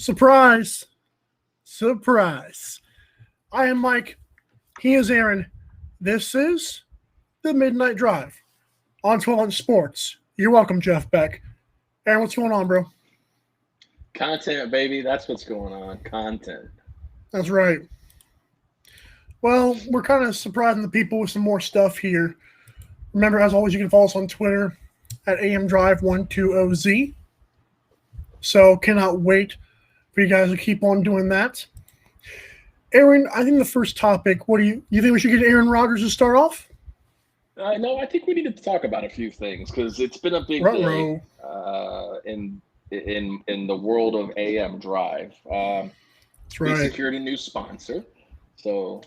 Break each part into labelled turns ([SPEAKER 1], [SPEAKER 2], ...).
[SPEAKER 1] Surprise! Surprise! I am Mike. He is Aaron. This is the Midnight Drive on 12 Sports. You're welcome, Jeff Beck. Aaron, what's going on, bro?
[SPEAKER 2] Content, baby. That's what's going on. Content.
[SPEAKER 1] That's right. Well, we're kind of surprising the people with some more stuff here. Remember, as always, you can follow us on Twitter at AMDrive120Z. So, cannot wait for you guys to keep on doing that. Aaron, I think the first topic, what do you think we should get Aaron Rodgers to start off?
[SPEAKER 2] No, I think we need to talk about a few things because it's been a big day in the world of AM Drive.
[SPEAKER 1] That's right.
[SPEAKER 2] We secured a new sponsor, so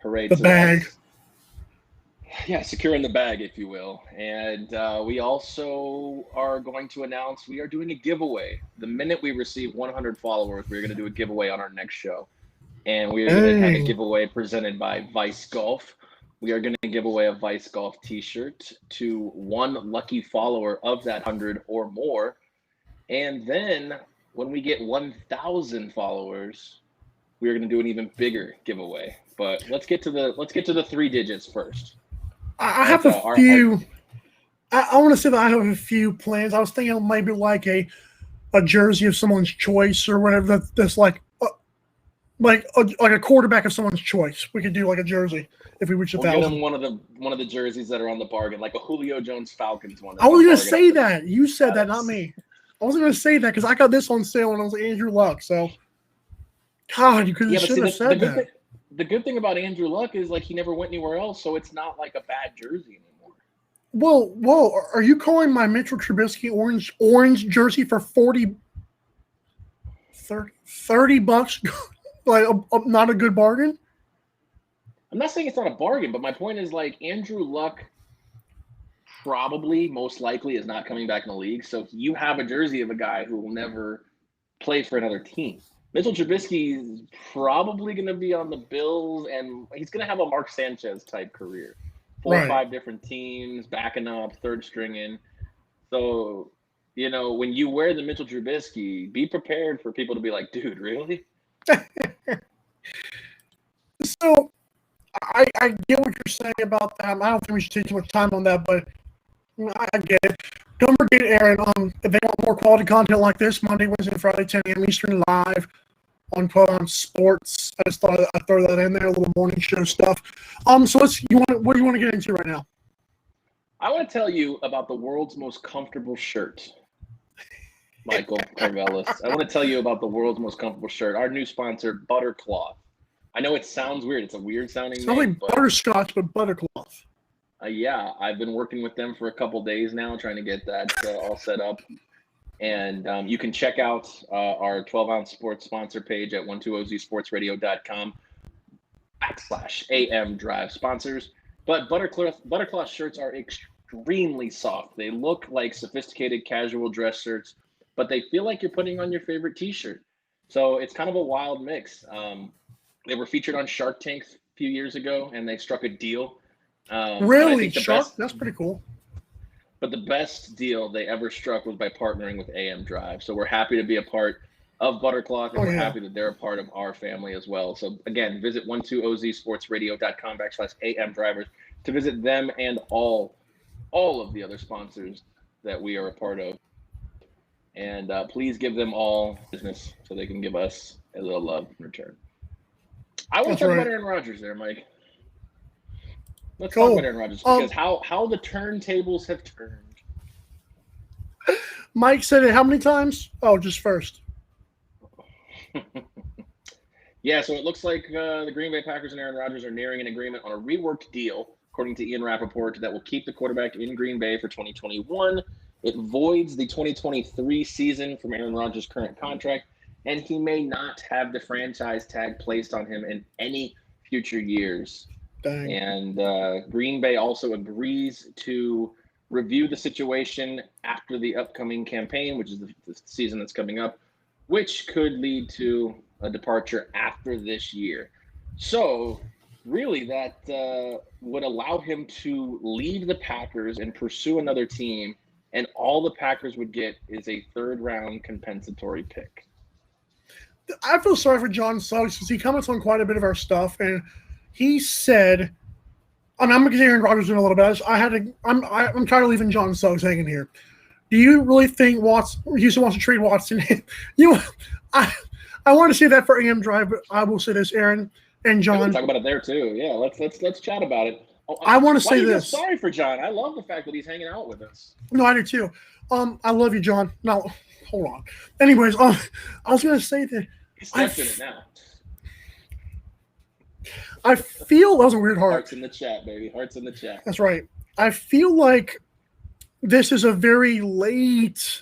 [SPEAKER 2] hooray
[SPEAKER 1] the
[SPEAKER 2] to
[SPEAKER 1] bag.
[SPEAKER 2] us. Yeah, securing the bag, if you will. And we also are going to announce we are doing a giveaway. The minute we receive 100 followers, we're going to do a giveaway on our next show. And we are going to have a giveaway presented by Vice Golf. We are going to give away a Vice Golf t-shirt to one lucky follower of that 100 or more. And then when we get 1,000 followers, we are going to do an even bigger giveaway. But let's get to the three digits first.
[SPEAKER 1] I have a few. I want to say that I have a few plans. I was thinking maybe like a jersey of someone's choice or whatever. That's like a quarterback of someone's choice. We could do like a jersey if we reach 1,000.
[SPEAKER 2] Get them one of the jerseys that are on the bargain, like a Julio Jones Falcons one.
[SPEAKER 1] I was going to say that. You said that, not me. I wasn't going to say that because I got this on sale and I was Andrew Luck. So, God, you should have said that.
[SPEAKER 2] The good thing about Andrew Luck is like he never went anywhere else, so it's not like a bad jersey anymore.
[SPEAKER 1] Whoa! Are you calling my Mitchell Trubisky orange jersey for $30 like not a good bargain?
[SPEAKER 2] I'm not saying it's not a bargain, but my point is like Andrew Luck probably most likely is not coming back in the league. So you have a jersey of a guy who will never play for another team. Mitchell Trubisky is probably going to be on the Bills, and he's going to have a Mark Sanchez type career. 4 or 5 different teams, backing up, third stringing. So, when you wear the Mitchell Trubisky, be prepared for people to be like, dude, really?
[SPEAKER 1] So, I get what you're saying about that. I don't think we should take too much time on that, but I get it. Don't forget, Aaron, if they want more quality content like this, Monday, Wednesday, and Friday, 10 a.m. Eastern, live on 12 Sports. I just thought I'd throw that in there, a little morning show stuff. So what do you want to get into right now?
[SPEAKER 2] I want to tell you about the world's most comfortable shirt, Michael Carvelis. I want to tell you about the world's most comfortable shirt, our new sponsor, Buttercloth. I know it sounds weird. It's a weird sounding name.
[SPEAKER 1] It's not like butterscotch, but Buttercloth.
[SPEAKER 2] Yeah, I've been working with them for a couple days now, trying to get that all set up. And you can check out our 12-ounce sports sponsor page at 120zsportsradio.com/AM Drive sponsors. But Buttercloth shirts are extremely soft. They look like sophisticated casual dress shirts, but they feel like you're putting on your favorite T-shirt. So it's kind of a wild mix. They were featured on Shark Tank a few years ago, and they struck a deal.
[SPEAKER 1] Really? Shark? That's pretty cool.
[SPEAKER 2] But the best deal they ever struck was by partnering with AM Drive. So we're happy to be a part of Buttercloth, and we're happy that they're a part of our family as well. So again, visit 120zsportsradio.com/AM Drivers to visit them and all of the other sponsors that we are a part of. And please give them all business so they can give us a little love in return. I want to talk about Aaron Rodgers there, Mike. Let's talk about Aaron Rodgers because how the turntables have turned.
[SPEAKER 1] Mike said it how many times? Oh, just first.
[SPEAKER 2] Yeah, so it looks like the Green Bay Packers and Aaron Rodgers are nearing an agreement on a reworked deal, according to Ian Rappaport, that will keep the quarterback in Green Bay for 2021. It voids the 2023 season from Aaron Rodgers' current contract, and he may not have the franchise tag placed on him in any future years.
[SPEAKER 1] Dang.
[SPEAKER 2] And Green Bay also agrees to review the situation after the upcoming campaign, which is the season that's coming up, which could lead to a departure after this year. So really that would allow him to leave the Packers and pursue another team, and all the Packers would get is a third-round compensatory pick.
[SPEAKER 1] I feel sorry for John Suggs because he comments on quite a bit of our stuff, and he said, and I'm going to get Aaron Rodgers in a little bit. I'm tired of leaving John Suggs hanging here. Do you really think Houston wants to trade Watson? You know, I want to say that for AM Drive, but I will say this, Aaron and John.
[SPEAKER 2] We can talk about it there too. Yeah, let's chat about it.
[SPEAKER 1] I want to say this.
[SPEAKER 2] Sorry for John. I love the fact that he's hanging out with us.
[SPEAKER 1] No, I do too. I love you, John. Now, hold on. Anyways, I was going to say that.
[SPEAKER 2] He's stepped in it now.
[SPEAKER 1] I feel that was a weird heart.
[SPEAKER 2] Hearts in the chat, baby. Hearts in the chat.
[SPEAKER 1] That's right. I feel like this is a very late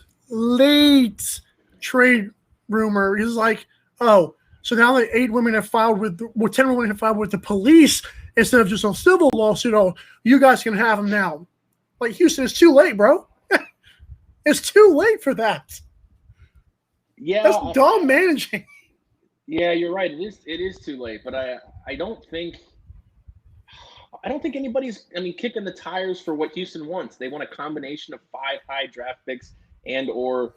[SPEAKER 1] trade rumor. It's like, oh, so now that 10 women have filed with the police instead of just a civil lawsuit. Oh, you guys can have them now. Like, Houston, it's too late, bro. It's too late for that.
[SPEAKER 2] Yeah,
[SPEAKER 1] that's dumb managing.
[SPEAKER 2] Yeah, you're right. It is too late, but I don't think anybody's kicking the tires for what Houston wants. They want a combination of 5 high draft picks and or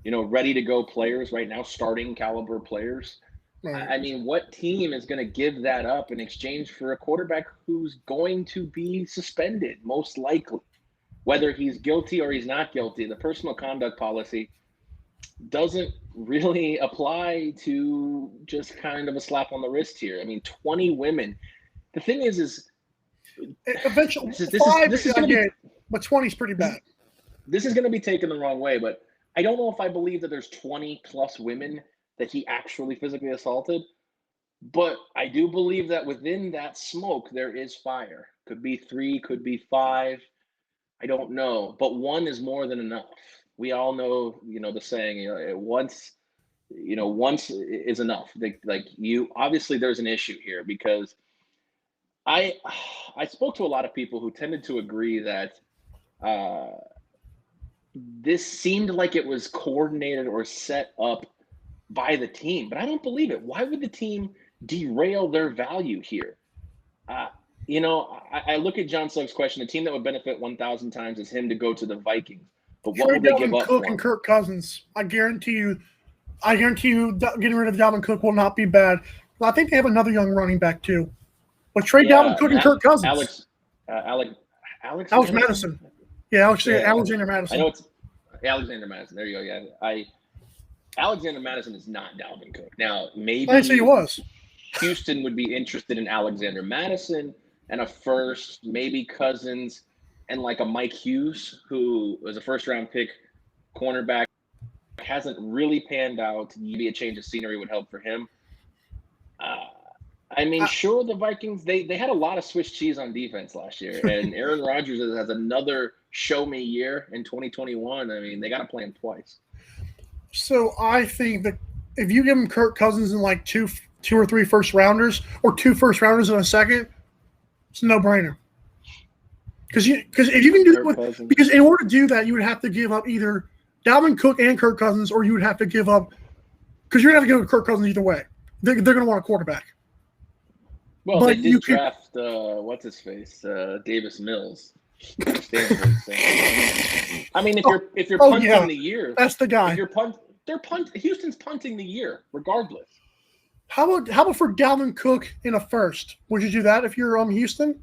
[SPEAKER 2] ready to go players right now, starting caliber players. Right. I mean, what team is going to give that up in exchange for a quarterback who's going to be suspended, most likely, whether he's guilty or he's not guilty? The personal conduct policy doesn't really apply to just kind of a slap on the wrist here. I mean, 20 women. The thing is
[SPEAKER 1] eventually
[SPEAKER 2] this is going to be,
[SPEAKER 1] but 20 is pretty bad.
[SPEAKER 2] This is going to be taken the wrong way, but I don't know if I believe that there's 20 plus women that he actually physically assaulted, but I do believe that within that smoke there is fire. Could be 3, could be 5. I don't know, but 1 is more than enough. We all know, the saying, once is enough. Obviously there's an issue here because I spoke to a lot of people who tended to agree that this seemed like it was coordinated or set up by the team, but I don't believe it. Why would the team derail their value here? I look at John Suggs' question. The team that would benefit 1,000 times is him to go to the Vikings. But what would they give up
[SPEAKER 1] Cook
[SPEAKER 2] for
[SPEAKER 1] and Kirk Cousins. I guarantee you, getting rid of Dalvin Cook will not be bad. I think they have another young running back too. But trade Dalvin Cook and Kirk Cousins. Alex Madison. Yeah, Alexander Madison.
[SPEAKER 2] I know it's Alexander Madison. There you go. Yeah, Alexander Madison is not Dalvin Cook. Now, maybe
[SPEAKER 1] I didn't say he was.
[SPEAKER 2] Houston would be interested in Alexander Madison and a first, maybe Cousins, and like a Mike Hughes, who was a first-round pick cornerback, hasn't really panned out. Maybe a change of scenery would help for him. Sure, the Vikings, they had a lot of Swiss cheese on defense last year, and Aaron Rodgers has another show-me year in 2021. They got to play him twice.
[SPEAKER 1] So I think that if you give him Kirk Cousins in like two or 3 first-rounders or 2 first-rounders in a second, it's a no-brainer. Because if you can do it because in order to do that, you would have to give up either Dalvin Cook and Kirk Cousins, or you would have to give up because you're going to have to give Kirk Cousins either way. They're going to want a quarterback.
[SPEAKER 2] Well, but they did draft what's his face, Davis Mills. Stanford, if you're punting the year,
[SPEAKER 1] that's the guy.
[SPEAKER 2] Houston's punting the year regardless.
[SPEAKER 1] How about for Dalvin Cook in a first? Would you do that if you're Houston?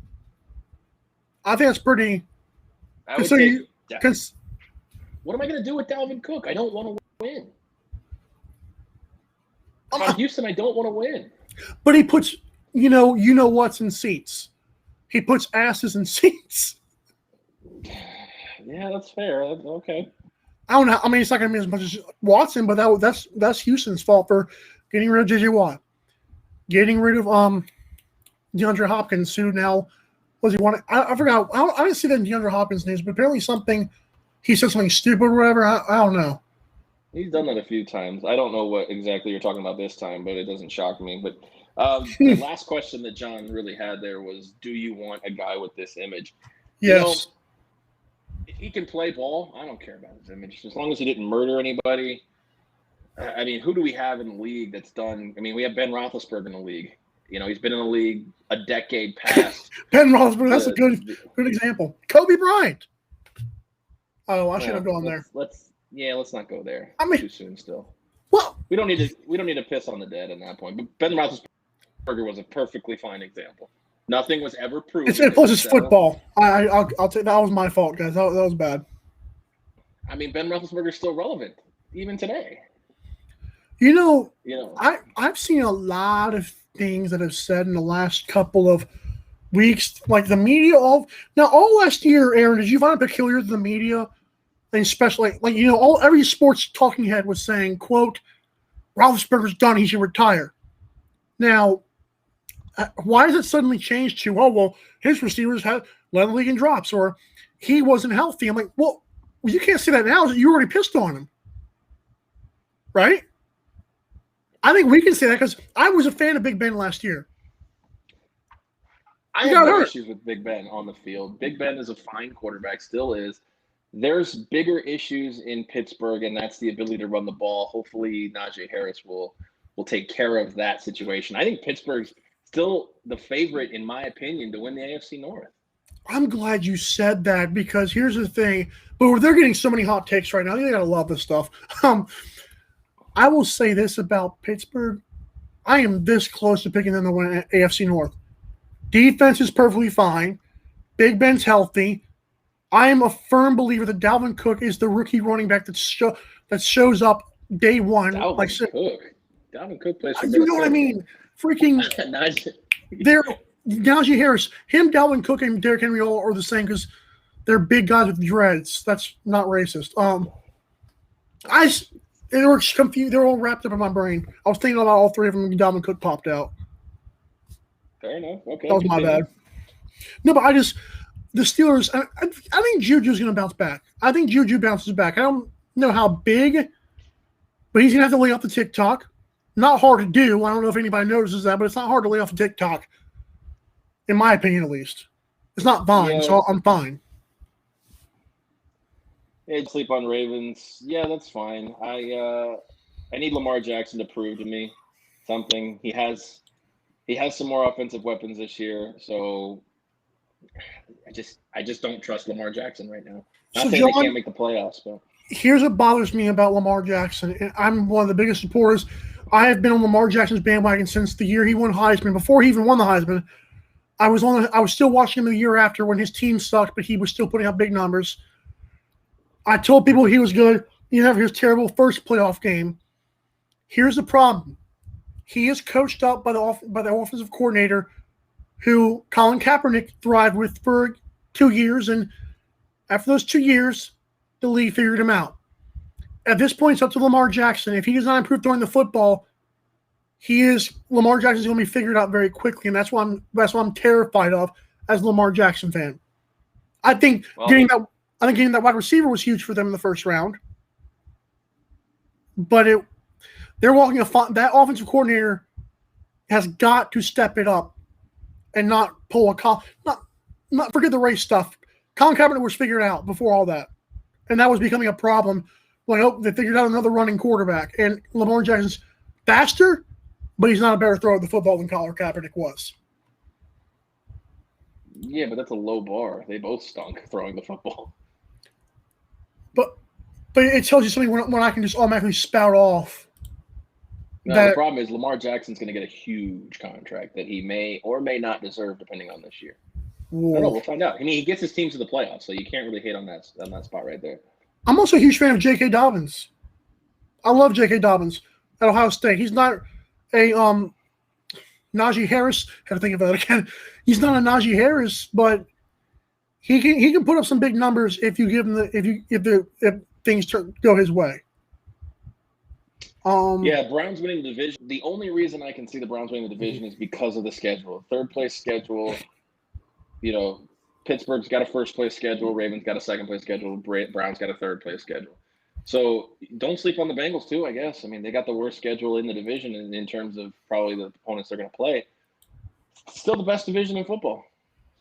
[SPEAKER 1] I think that's pretty.
[SPEAKER 2] What am I going to do with Dalvin Cook? I don't want to win. On Houston, I don't want to win.
[SPEAKER 1] But he puts, you know what's in seats. He puts asses in seats.
[SPEAKER 2] Yeah, that's fair. Okay.
[SPEAKER 1] I don't know. It's not going to be as much as Watson, but that's Houston's fault for getting rid of J.J. Watt, getting rid of DeAndre Hopkins, who now was he wanted? I forgot. I didn't see that in DeAndre Hopkins' news, but apparently he said something stupid or whatever. I don't know.
[SPEAKER 2] He's done that a few times. I don't know what exactly you're talking about this time, but it doesn't shock me. But the last question that John really had there was, do you want a guy with this image?
[SPEAKER 1] Yes.
[SPEAKER 2] If he can play ball, I don't care about his image. As long as he didn't murder anybody. Who do we have in the league that's done? We have Ben Roethlisberger in the league. He's been in the league a decade past.
[SPEAKER 1] Ben Roethlisberger, that's a good example. Kobe Bryant. Oh, I should have gone there.
[SPEAKER 2] Let's not go there. Too soon still.
[SPEAKER 1] Well,
[SPEAKER 2] We don't need to piss on the dead at that point. But Ben Roethlisberger was a perfectly fine example. Nothing was ever proven.
[SPEAKER 1] plus it's football. I'll take that was my fault, guys. That was bad.
[SPEAKER 2] I mean, Ben Roethlisberger is still relevant even today.
[SPEAKER 1] You know, I've seen a lot of things that have said in the last couple of weeks, like the media. All last year, Aaron, did you find it peculiar that the media, and especially every sports talking head was saying, "quote Roethlisberger's done; he should retire." Now, why has it suddenly changed to, "Oh well, his receivers had led the league in drops," or "he wasn't healthy"? I'm like, well, you can't say that now. You already pissed on him, right? I think we can say that because I was a fan of Big Ben last year.
[SPEAKER 2] I have no issues with Big Ben on the field. Big Ben is a fine quarterback, still is. There's bigger issues in Pittsburgh, and that's the ability to run the ball. Hopefully, Najee Harris will take care of that situation. I think Pittsburgh's still the favorite, in my opinion, to win the AFC North.
[SPEAKER 1] I'm glad you said that because here's the thing. But they're getting so many hot takes right now. You gotta love this stuff. I will say this about Pittsburgh. I am this close to picking them to win AFC North. Defense is perfectly fine. Big Ben's healthy. I am a firm believer that Dalvin Cook is the rookie running back that shows up day one.
[SPEAKER 2] Dalvin Cook plays for
[SPEAKER 1] you know what I mean? Freaking Najee Harris. Him, Dalvin Cook, and Derrick Henry all are the same because they're big guys with dreads. That's not racist. They were confused. They were all wrapped up in my brain. I was thinking about all three of them when Dalvin Cook popped out.
[SPEAKER 2] Fair enough. Okay.
[SPEAKER 1] That was my bad. No, but the Steelers, I think Juju's going to bounce back. I think Juju bounces back. I don't know how big, but he's going to have to lay off the TikTok. Not hard to do. I don't know if anybody notices that, but it's not hard to lay off the TikTok, in my opinion at least. It's not Vine, so I'm fine.
[SPEAKER 2] Hey, sleep on Ravens. Yeah, that's fine. I need Lamar Jackson to prove to me something. He has some more offensive weapons this year, so I just don't trust Lamar Jackson right now. Not saying they can't make the playoffs, but
[SPEAKER 1] here's what bothers me about Lamar Jackson. I'm one of the biggest supporters. I have been on Lamar Jackson's bandwagon since the year he won Heisman. Before he even won the Heisman, I was still watching him the year after when his team sucked, but he was still putting up big numbers. I told people he was good. You have his terrible first playoff game. Here's the problem. He is coached up by the offensive coordinator who Colin Kaepernick thrived with for 2 years, and after those 2 years, the league figured him out. At this point, it's up to Lamar Jackson. If he does not improve throwing the football, Lamar Jackson's going to be figured out very quickly, and that's what I'm terrified of as a Lamar Jackson fan. I think getting that wide receiver was huge for them in the first round, but they're walking that offensive coordinator has got to step it up and not pull not forget the race stuff. Colin Kaepernick was figured out before all that, and that was becoming a problem. They figured out another running quarterback, and Lamar Jackson's faster, but he's not a better thrower of the football than Colin Kaepernick was.
[SPEAKER 2] Yeah, but that's a low bar. They both stunk throwing the football.
[SPEAKER 1] But it tells you something when I can just automatically spout off.
[SPEAKER 2] No, the problem is Lamar Jackson's going to get a huge contract that he may or may not deserve depending on this year. I don't know. We'll find out. I mean, he gets his team to the playoffs, so you can't really hate on that spot right there.
[SPEAKER 1] I'm also a huge fan of J.K. Dobbins. I love J.K. Dobbins at Ohio State. He's not a Najee Harris. Had to think about it again. He's not a Najee Harris, but he can put up some big numbers if you give him if things go his way.
[SPEAKER 2] Browns winning the division. The only reason I can see the Browns winning the division is because of the schedule. Third place schedule. Pittsburgh's got a first place schedule. Ravens got a second place schedule. Browns got a third place schedule. So don't sleep on the Bengals too, I guess. I mean, they got the worst schedule in the division in terms of probably the opponents they're going to play. Still the best division in football.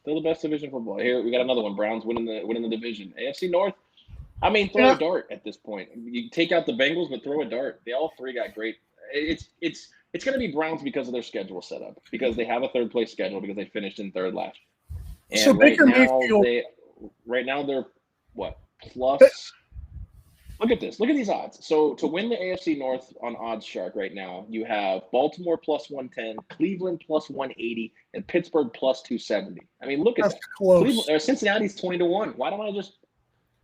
[SPEAKER 2] Here we got another one. Browns winning the division. AFC North. I mean, throw a dart at this point. You take out the Bengals, but throw a dart. They all three got great. It's going to be Browns because of their schedule setup, because they have a third place schedule, because they finished in third last. And
[SPEAKER 1] so Baker Mayfield.
[SPEAKER 2] Right now they're what plus Look at this. Look at these odds. So to win the AFC North on Odds Shark right now, you have Baltimore plus 110, Cleveland plus 180, and Pittsburgh plus 270. I mean, look at
[SPEAKER 1] That's
[SPEAKER 2] that.
[SPEAKER 1] close.
[SPEAKER 2] Cleveland or Cincinnati's 20-1. Why don't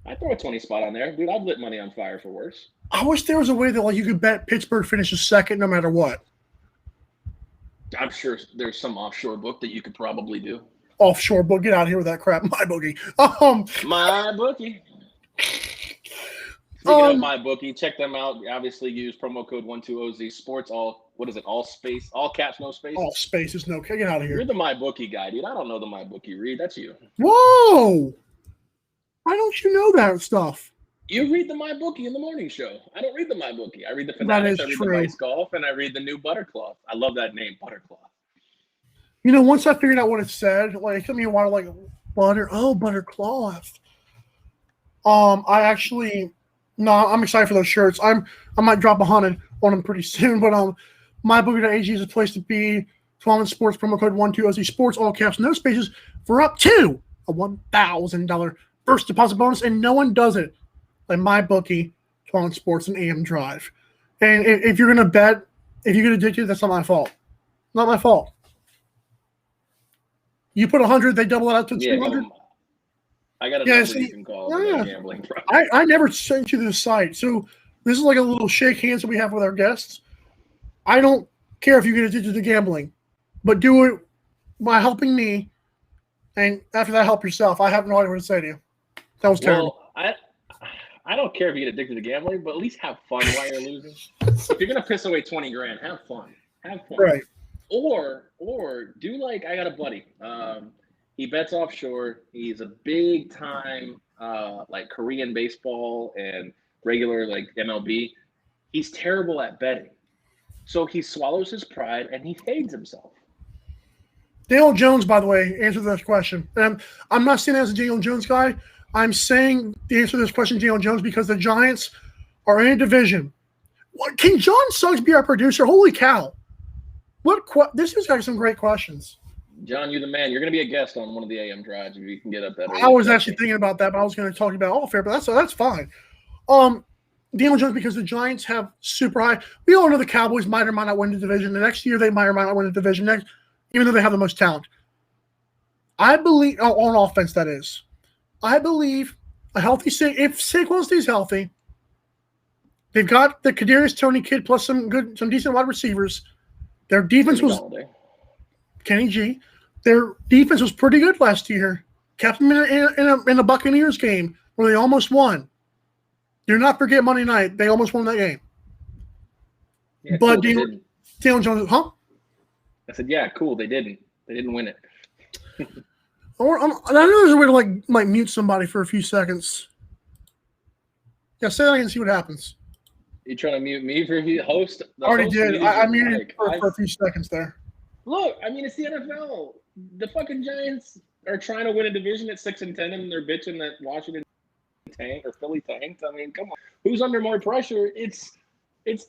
[SPEAKER 2] I throw a 20 spot on there? Dude, I've lit money on fire for worse.
[SPEAKER 1] I wish there was a way that like you could bet Pittsburgh finishes second no matter what.
[SPEAKER 2] I'm sure there's some offshore book that you could probably do.
[SPEAKER 1] Offshore book, get out of here with that crap. My bookie.
[SPEAKER 2] My bookie. Speaking of my bookie, check them out. Obviously, use promo code 12OZ Sports. All space, all caps, no space.
[SPEAKER 1] All spaces, no. Get out of here.
[SPEAKER 2] You're the my bookie guy, dude. I don't know the my bookie read. That's you.
[SPEAKER 1] Whoa! Why don't you know that stuff?
[SPEAKER 2] You read the my bookie in the morning show. I don't read the my bookie. I read the Fanatics. I read the Vice Golf, and I read the new Buttercloth. I love that name, Buttercloth.
[SPEAKER 1] You know, once I figured out what it said, like it took me a while, like Buttercloth. I'm excited for those shirts. I might drop 100 on them pretty soon, but mybookie.ag is a place to be. 12 Sports promo code 12OZ Sports, all caps, no spaces, for up to a $1,000 first deposit bonus, and no one does it like MyBookie, 12 Sports, and AM Drive. And if you're gonna bet, if you get addicted, that's not my fault. Not my fault. You put 100, they double it out to 200.
[SPEAKER 2] I got a number you can call. Gambling.
[SPEAKER 1] I never sent you this site, so this is like a little shake hands that we have with our guests. I don't care if you get addicted to gambling, but do it by helping me, and after that, help yourself. I have no idea what to say to you. That was terrible.
[SPEAKER 2] Well, I don't care if you get addicted to gambling, but at least have fun while you're losing. If you're gonna piss away 20 grand, have fun. Have fun.
[SPEAKER 1] Right.
[SPEAKER 2] Or do like I got a buddy. He bets offshore. He's a big time like Korean baseball and regular like MLB. He's terrible at betting. So he swallows his pride and he fades himself.
[SPEAKER 1] Daniel Jones, by the way, answered this question. And I'm not saying that as a Daniel Jones guy. I'm saying the answer to this question, Daniel Jones, because the Giants are in a division. What, can John Suggs be our producer? Holy cow. This has got some great questions.
[SPEAKER 2] John, you're the man. You're going to be a guest on one of the AM drives if you can get up that.
[SPEAKER 1] I was actually thinking about that, but I was going to talk about all fair, but that's fine. Daniel Jones, because the Giants have super high. We all know the Cowboys might or might not win the division. The next year they might or might not win the division, even though they have the most talent. I believe on offense, that is. I believe a healthy if Saquon stays healthy, they've got the Kadarius Toney kid plus some decent wide receivers. Their defense was Kenny G. Their defense was pretty good last year. Kept them in a Buccaneers game where they almost won. Do not forget Monday night. They almost won that game.
[SPEAKER 2] Yeah,
[SPEAKER 1] but
[SPEAKER 2] cool,
[SPEAKER 1] Daniel Jones, huh?
[SPEAKER 2] I said, yeah, cool. They didn't win it.
[SPEAKER 1] Or I know there's a way to like mute somebody for a few seconds. Yeah, say that again and see what happens.
[SPEAKER 2] You trying to mute me for host?
[SPEAKER 1] I already did. I muted for a few seconds there.
[SPEAKER 2] Look, I mean, it's the NFL. The fucking Giants are trying to win a division at 6-10, and they're bitching that Washington tanked or Philly tanked. I mean, come on. Who's under more pressure? It's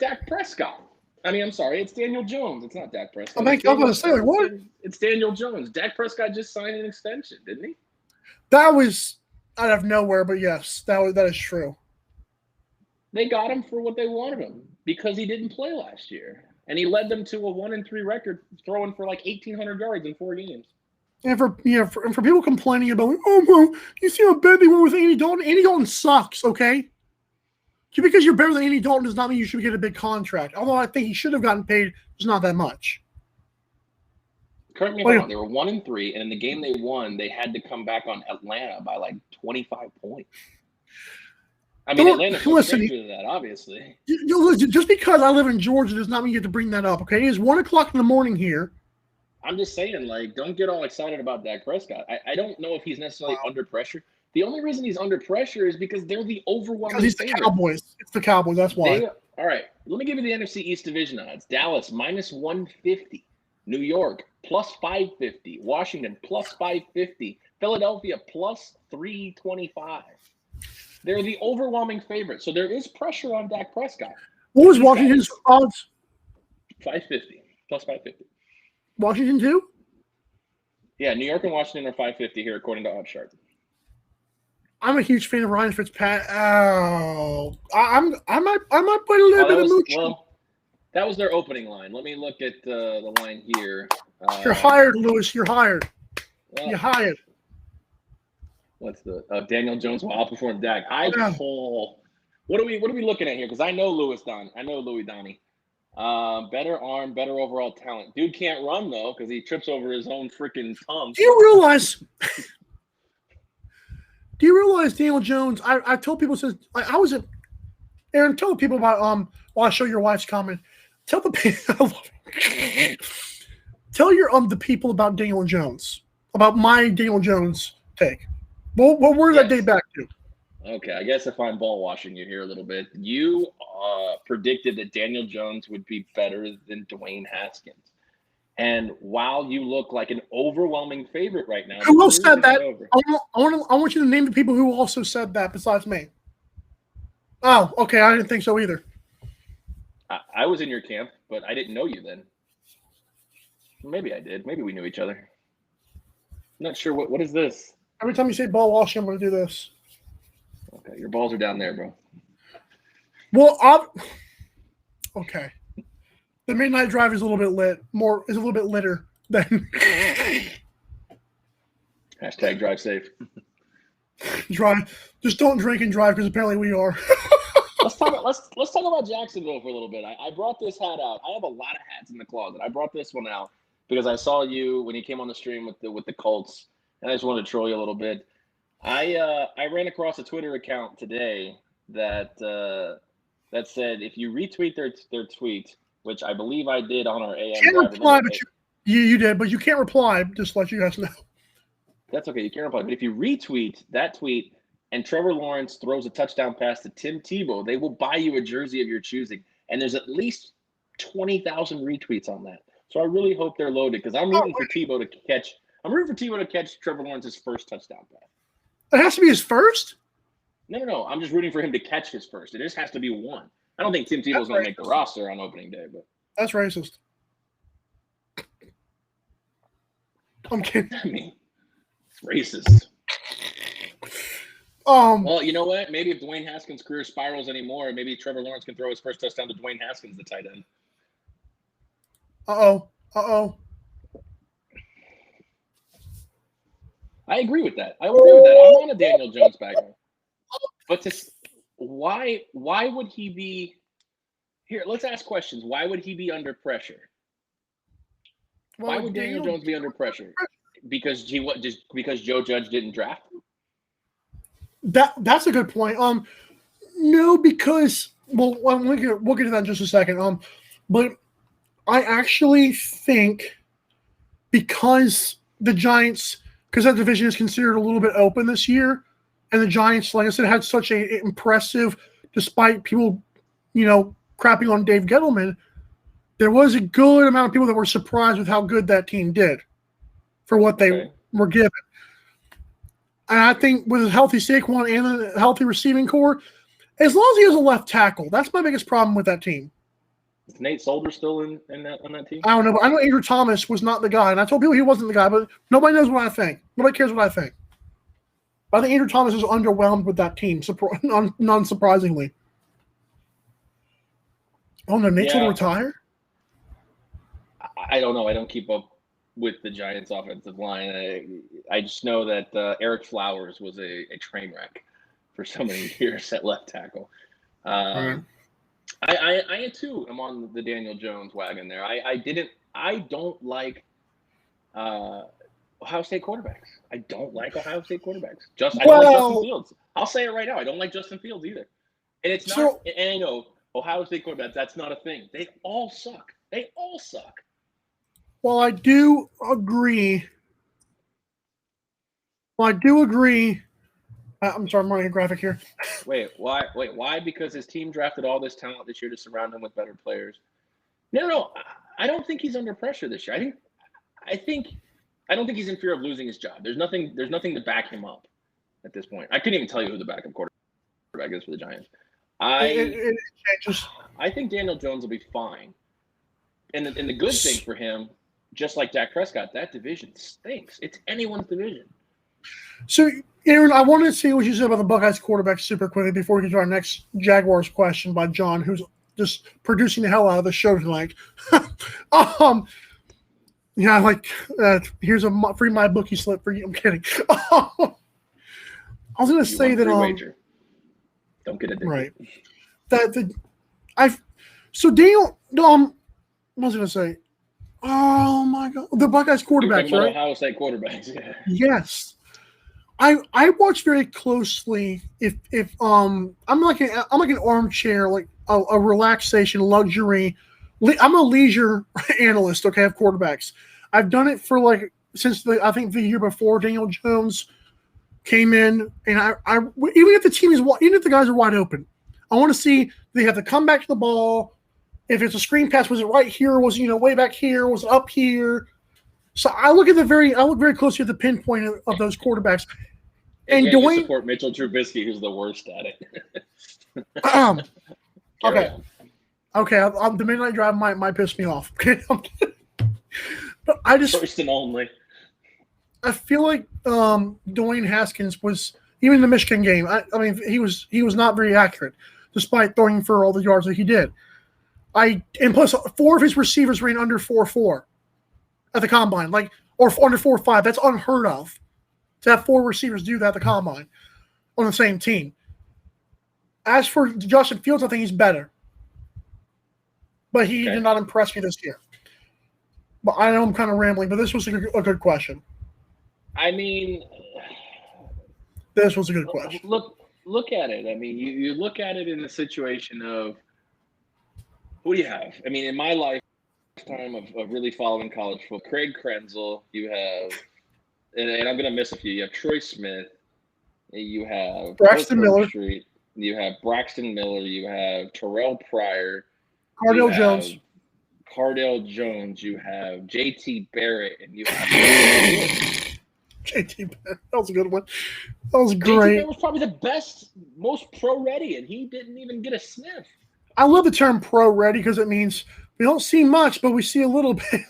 [SPEAKER 2] Dak Prescott. I mean, I'm sorry, it's Daniel Jones. It's not Dak Prescott.
[SPEAKER 1] I'm going to say, what?
[SPEAKER 2] It's Daniel Jones. Dak Prescott just signed an extension, didn't he?
[SPEAKER 1] That was out of nowhere, but yes, that is true.
[SPEAKER 2] They got him for what they wanted him because he didn't play last year. And he led them to a 1-3 record, throwing for like 1,800 yards in 4 games.
[SPEAKER 1] And for people complaining about, oh, well, you see how bad they were with Andy Dalton? Andy Dalton sucks, okay? Just because you're better than Andy Dalton does not mean you should get a big contract. Although I think he should have gotten paid, it's not that much.
[SPEAKER 2] Correct me if I'm wrong. They were 1-3, and in the game they won, they had to come back on Atlanta by like 25 points. I mean, Atlanta's closer to that, obviously.
[SPEAKER 1] Just because I live in Georgia does not mean you have to bring that up, okay? It is 1 o'clock in the morning here.
[SPEAKER 2] I'm just saying, like, don't get all excited about Dak Prescott. I don't know if he's necessarily under pressure. The only reason he's under pressure is because they're the overwhelming
[SPEAKER 1] favorite. Because he's the Cowboys. It's the Cowboys, that's why.
[SPEAKER 2] All right, let me give you the NFC East division odds. Dallas, minus 150. New York, plus 550. Washington, plus 550. Philadelphia, plus 325. They're the overwhelming favorite. So there is pressure on Dak Prescott.
[SPEAKER 1] What was Washington's odds?
[SPEAKER 2] 550. Plus 550.
[SPEAKER 1] Washington too?
[SPEAKER 2] Yeah, New York and Washington are 550 here according to OddsShark.
[SPEAKER 1] I'm a huge fan of Ryan Fitzpatrick. Oh, I might put a little bit of mooch.
[SPEAKER 2] That was their opening line. Let me look at the line here.
[SPEAKER 1] You're hired, Lewis. You're hired.
[SPEAKER 2] Well,
[SPEAKER 1] You're hired.
[SPEAKER 2] What's the Daniel Jones will outperform Dak? What are we looking at here? Because I know Louis Donnie. Better arm, better overall talent. Dude can't run though because he trips over his own freaking tongue.
[SPEAKER 1] Do you realize? Daniel Jones? I told people since I was at Aaron. Tell people about While I show your wife's comment. Tell the people. Tell the people about Daniel Jones. About my Daniel Jones take. Where did that date back to?
[SPEAKER 2] Okay, I guess if I'm ball washing you here a little bit, you predicted that Daniel Jones would be better than Dwayne Haskins. And while you look like an overwhelming favorite right now,
[SPEAKER 1] who else said that? I want you to name the people who also said that besides me. Oh, okay. I didn't think so either.
[SPEAKER 2] I was in your camp, but I didn't know you then. Maybe I did. Maybe we knew each other. I'm not sure. What is this?
[SPEAKER 1] Every time you say ball washing, I'm going to do this.
[SPEAKER 2] Okay, your balls are down there, bro.
[SPEAKER 1] Well, okay. The midnight drive is a little bit litter than
[SPEAKER 2] hashtag drive safe.
[SPEAKER 1] Drive. Just don't drink and drive because apparently we are.
[SPEAKER 2] Let's talk about Jacksonville for a little bit. I brought this hat out. I have a lot of hats in the closet. I brought this one out because I saw you when you came on the stream with the Colts, and I just wanted to troll you a little bit. I ran across a Twitter account today that said if you retweet their tweet, which I believe I did on our AM.
[SPEAKER 1] You can't reply, but you did, but you can't reply. Just to let you guys know.
[SPEAKER 2] That's okay. You can't reply, but if you retweet that tweet and Trevor Lawrence throws a touchdown pass to Tim Tebow, they will buy you a jersey of your choosing. And there's at least 20,000 retweets on that. So I really hope they're loaded because I'm rooting for Tebow to catch. I'm rooting for Tebow to catch Trevor Lawrence's first touchdown pass.
[SPEAKER 1] It has to be his first?
[SPEAKER 2] No. I'm just rooting for him to catch his first. It just has to be one. I don't think Tim Tebow's going to make the roster on opening day, but
[SPEAKER 1] that's racist. I'm kidding.
[SPEAKER 2] I mean, it's racist. Well, you know what? Maybe if Dwayne Haskins' career spirals anymore, maybe Trevor Lawrence can throw his first touchdown to Dwayne Haskins, the tight end.
[SPEAKER 1] Uh-oh.
[SPEAKER 2] I agree with that. I'm on a Daniel Jones background. But why would he be here? Let's ask questions. Why would he be under pressure? Why would Daniel Jones be under pressure? Because Joe Judge didn't draft him?
[SPEAKER 1] That's a good point. No, because we'll get to that in just a second. But I actually think because the Giants, because that division is considered a little bit open this year, and the Giants, like I said, had such an impressive, despite people, crapping on Dave Gettleman, there was a good amount of people that were surprised with how good that team did for what they were given. And I think with a healthy Saquon and a healthy receiving core, as long as he has a left tackle, that's my biggest problem with that team.
[SPEAKER 2] Is Nate Solder still on that team?
[SPEAKER 1] I don't know, but I know Andrew Thomas was not the guy, and I told people he wasn't the guy, but nobody knows what I think. Nobody cares what I think. But I think Andrew Thomas is underwhelmed with that team, non-surprisingly. Oh, no, Nate's going to retire?
[SPEAKER 2] I don't know. I don't keep up with the Giants' offensive line. I just know that Eric Flowers was a train wreck for so many years at left tackle. I too am on the Daniel Jones wagon there. I don't like Ohio State quarterbacks. I don't like Ohio State quarterbacks. I don't like Justin Fields. I'll say it right now. I don't like Justin Fields either. And it's not. And I know Ohio State quarterbacks. That's not a thing. They all suck.
[SPEAKER 1] Well, I do agree. I'm sorry, I'm running a graphic here.
[SPEAKER 2] Wait, why? Because his team drafted all this talent this year to surround him with better players. No. I don't think he's under pressure this year. I don't think he's in fear of losing his job. There's nothing to back him up at this point. I couldn't even tell you who the backup quarterback is for the Giants. I think Daniel Jones will be fine. And the good thing for him, just like Dak Prescott, that division stinks. It's anyone's division.
[SPEAKER 1] So, Aaron, I wanted to see what you said about the Buckeyes quarterback super quickly before we get to our next Jaguars question by John, who's just producing the hell out of the show tonight. Yeah, like here's a free my bookie slip for you. I'm kidding. I was going to say that
[SPEAKER 2] wager. Don't get addicted.
[SPEAKER 1] Right. So Daniel, what was I going to say? Oh my God, the Buckeyes quarterbacks, right?
[SPEAKER 2] Ohio State quarterbacks. Yeah.
[SPEAKER 1] Yes. I watch very closely. If I'm like an armchair, like a relaxation luxury. I'm a leisure analyst. Okay, of quarterbacks. I've done it for since I think the year before Daniel Jones came in, and I even if the guys are wide open, I want to see they have to come back to the ball. If it's a screen pass, was it right here? Was it way back here? Was it up here? So I look very closely at the pinpoint of those quarterbacks. And Dwayne
[SPEAKER 2] support Mitchell Trubisky, who's the worst at it.
[SPEAKER 1] Okay. The midnight drive might piss me off. But I just
[SPEAKER 2] first and only.
[SPEAKER 1] I feel like Dwayne Haskins was even in the Michigan game. I mean, he was not very accurate, despite throwing for all the yards that he did. And plus 4 of his receivers ran under 4.4 at the combine, or under 4.5. That's unheard of to have 4 receivers do that at the combine on the same team. As for Justin Fields, I think he's better, but he did not impress me this year. But I know I'm kind of rambling, but this was a good question.
[SPEAKER 2] I mean,
[SPEAKER 1] this was a good question.
[SPEAKER 2] Look at it. I mean, you look at it in the situation of who do you have? I mean, in my lifetime of really following college football, Craig Krenzel, you have, and I'm going to miss a few. You have Troy Smith, you have
[SPEAKER 1] Braxton Miller,
[SPEAKER 2] Street, you have Braxton Miller, you have Terrell Pryor,
[SPEAKER 1] Cardale Jones.
[SPEAKER 2] Cardale Jones, you have JT Barrett, and you have
[SPEAKER 1] JT Barrett. That was a good one. That was great.
[SPEAKER 2] JT Barrett was probably the best, most pro-ready, and he didn't even get a sniff.
[SPEAKER 1] I love the term pro-ready because it means we don't see much, but we see a little bit.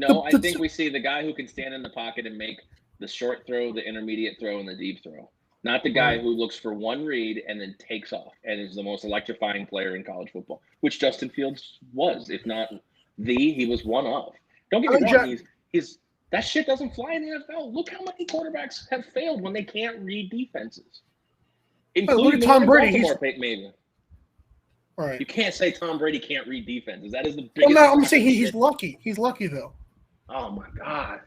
[SPEAKER 2] I think we see the guy who can stand in the pocket and make the short throw, the intermediate throw, and the deep throw. Not the guy who looks for one read and then takes off and is the most electrifying player in college football, which Justin Fields was, if not he was one of. Don't get me wrong, that shit doesn't fly in the NFL. Look how many quarterbacks have failed when they can't read defenses.
[SPEAKER 1] Look at Tom Brady.
[SPEAKER 2] Maybe.
[SPEAKER 1] Right.
[SPEAKER 2] You can't say Tom Brady can't read defenses. That is the biggest.
[SPEAKER 1] Well, no, I'm saying he's lucky. He's lucky though.
[SPEAKER 2] Oh my God!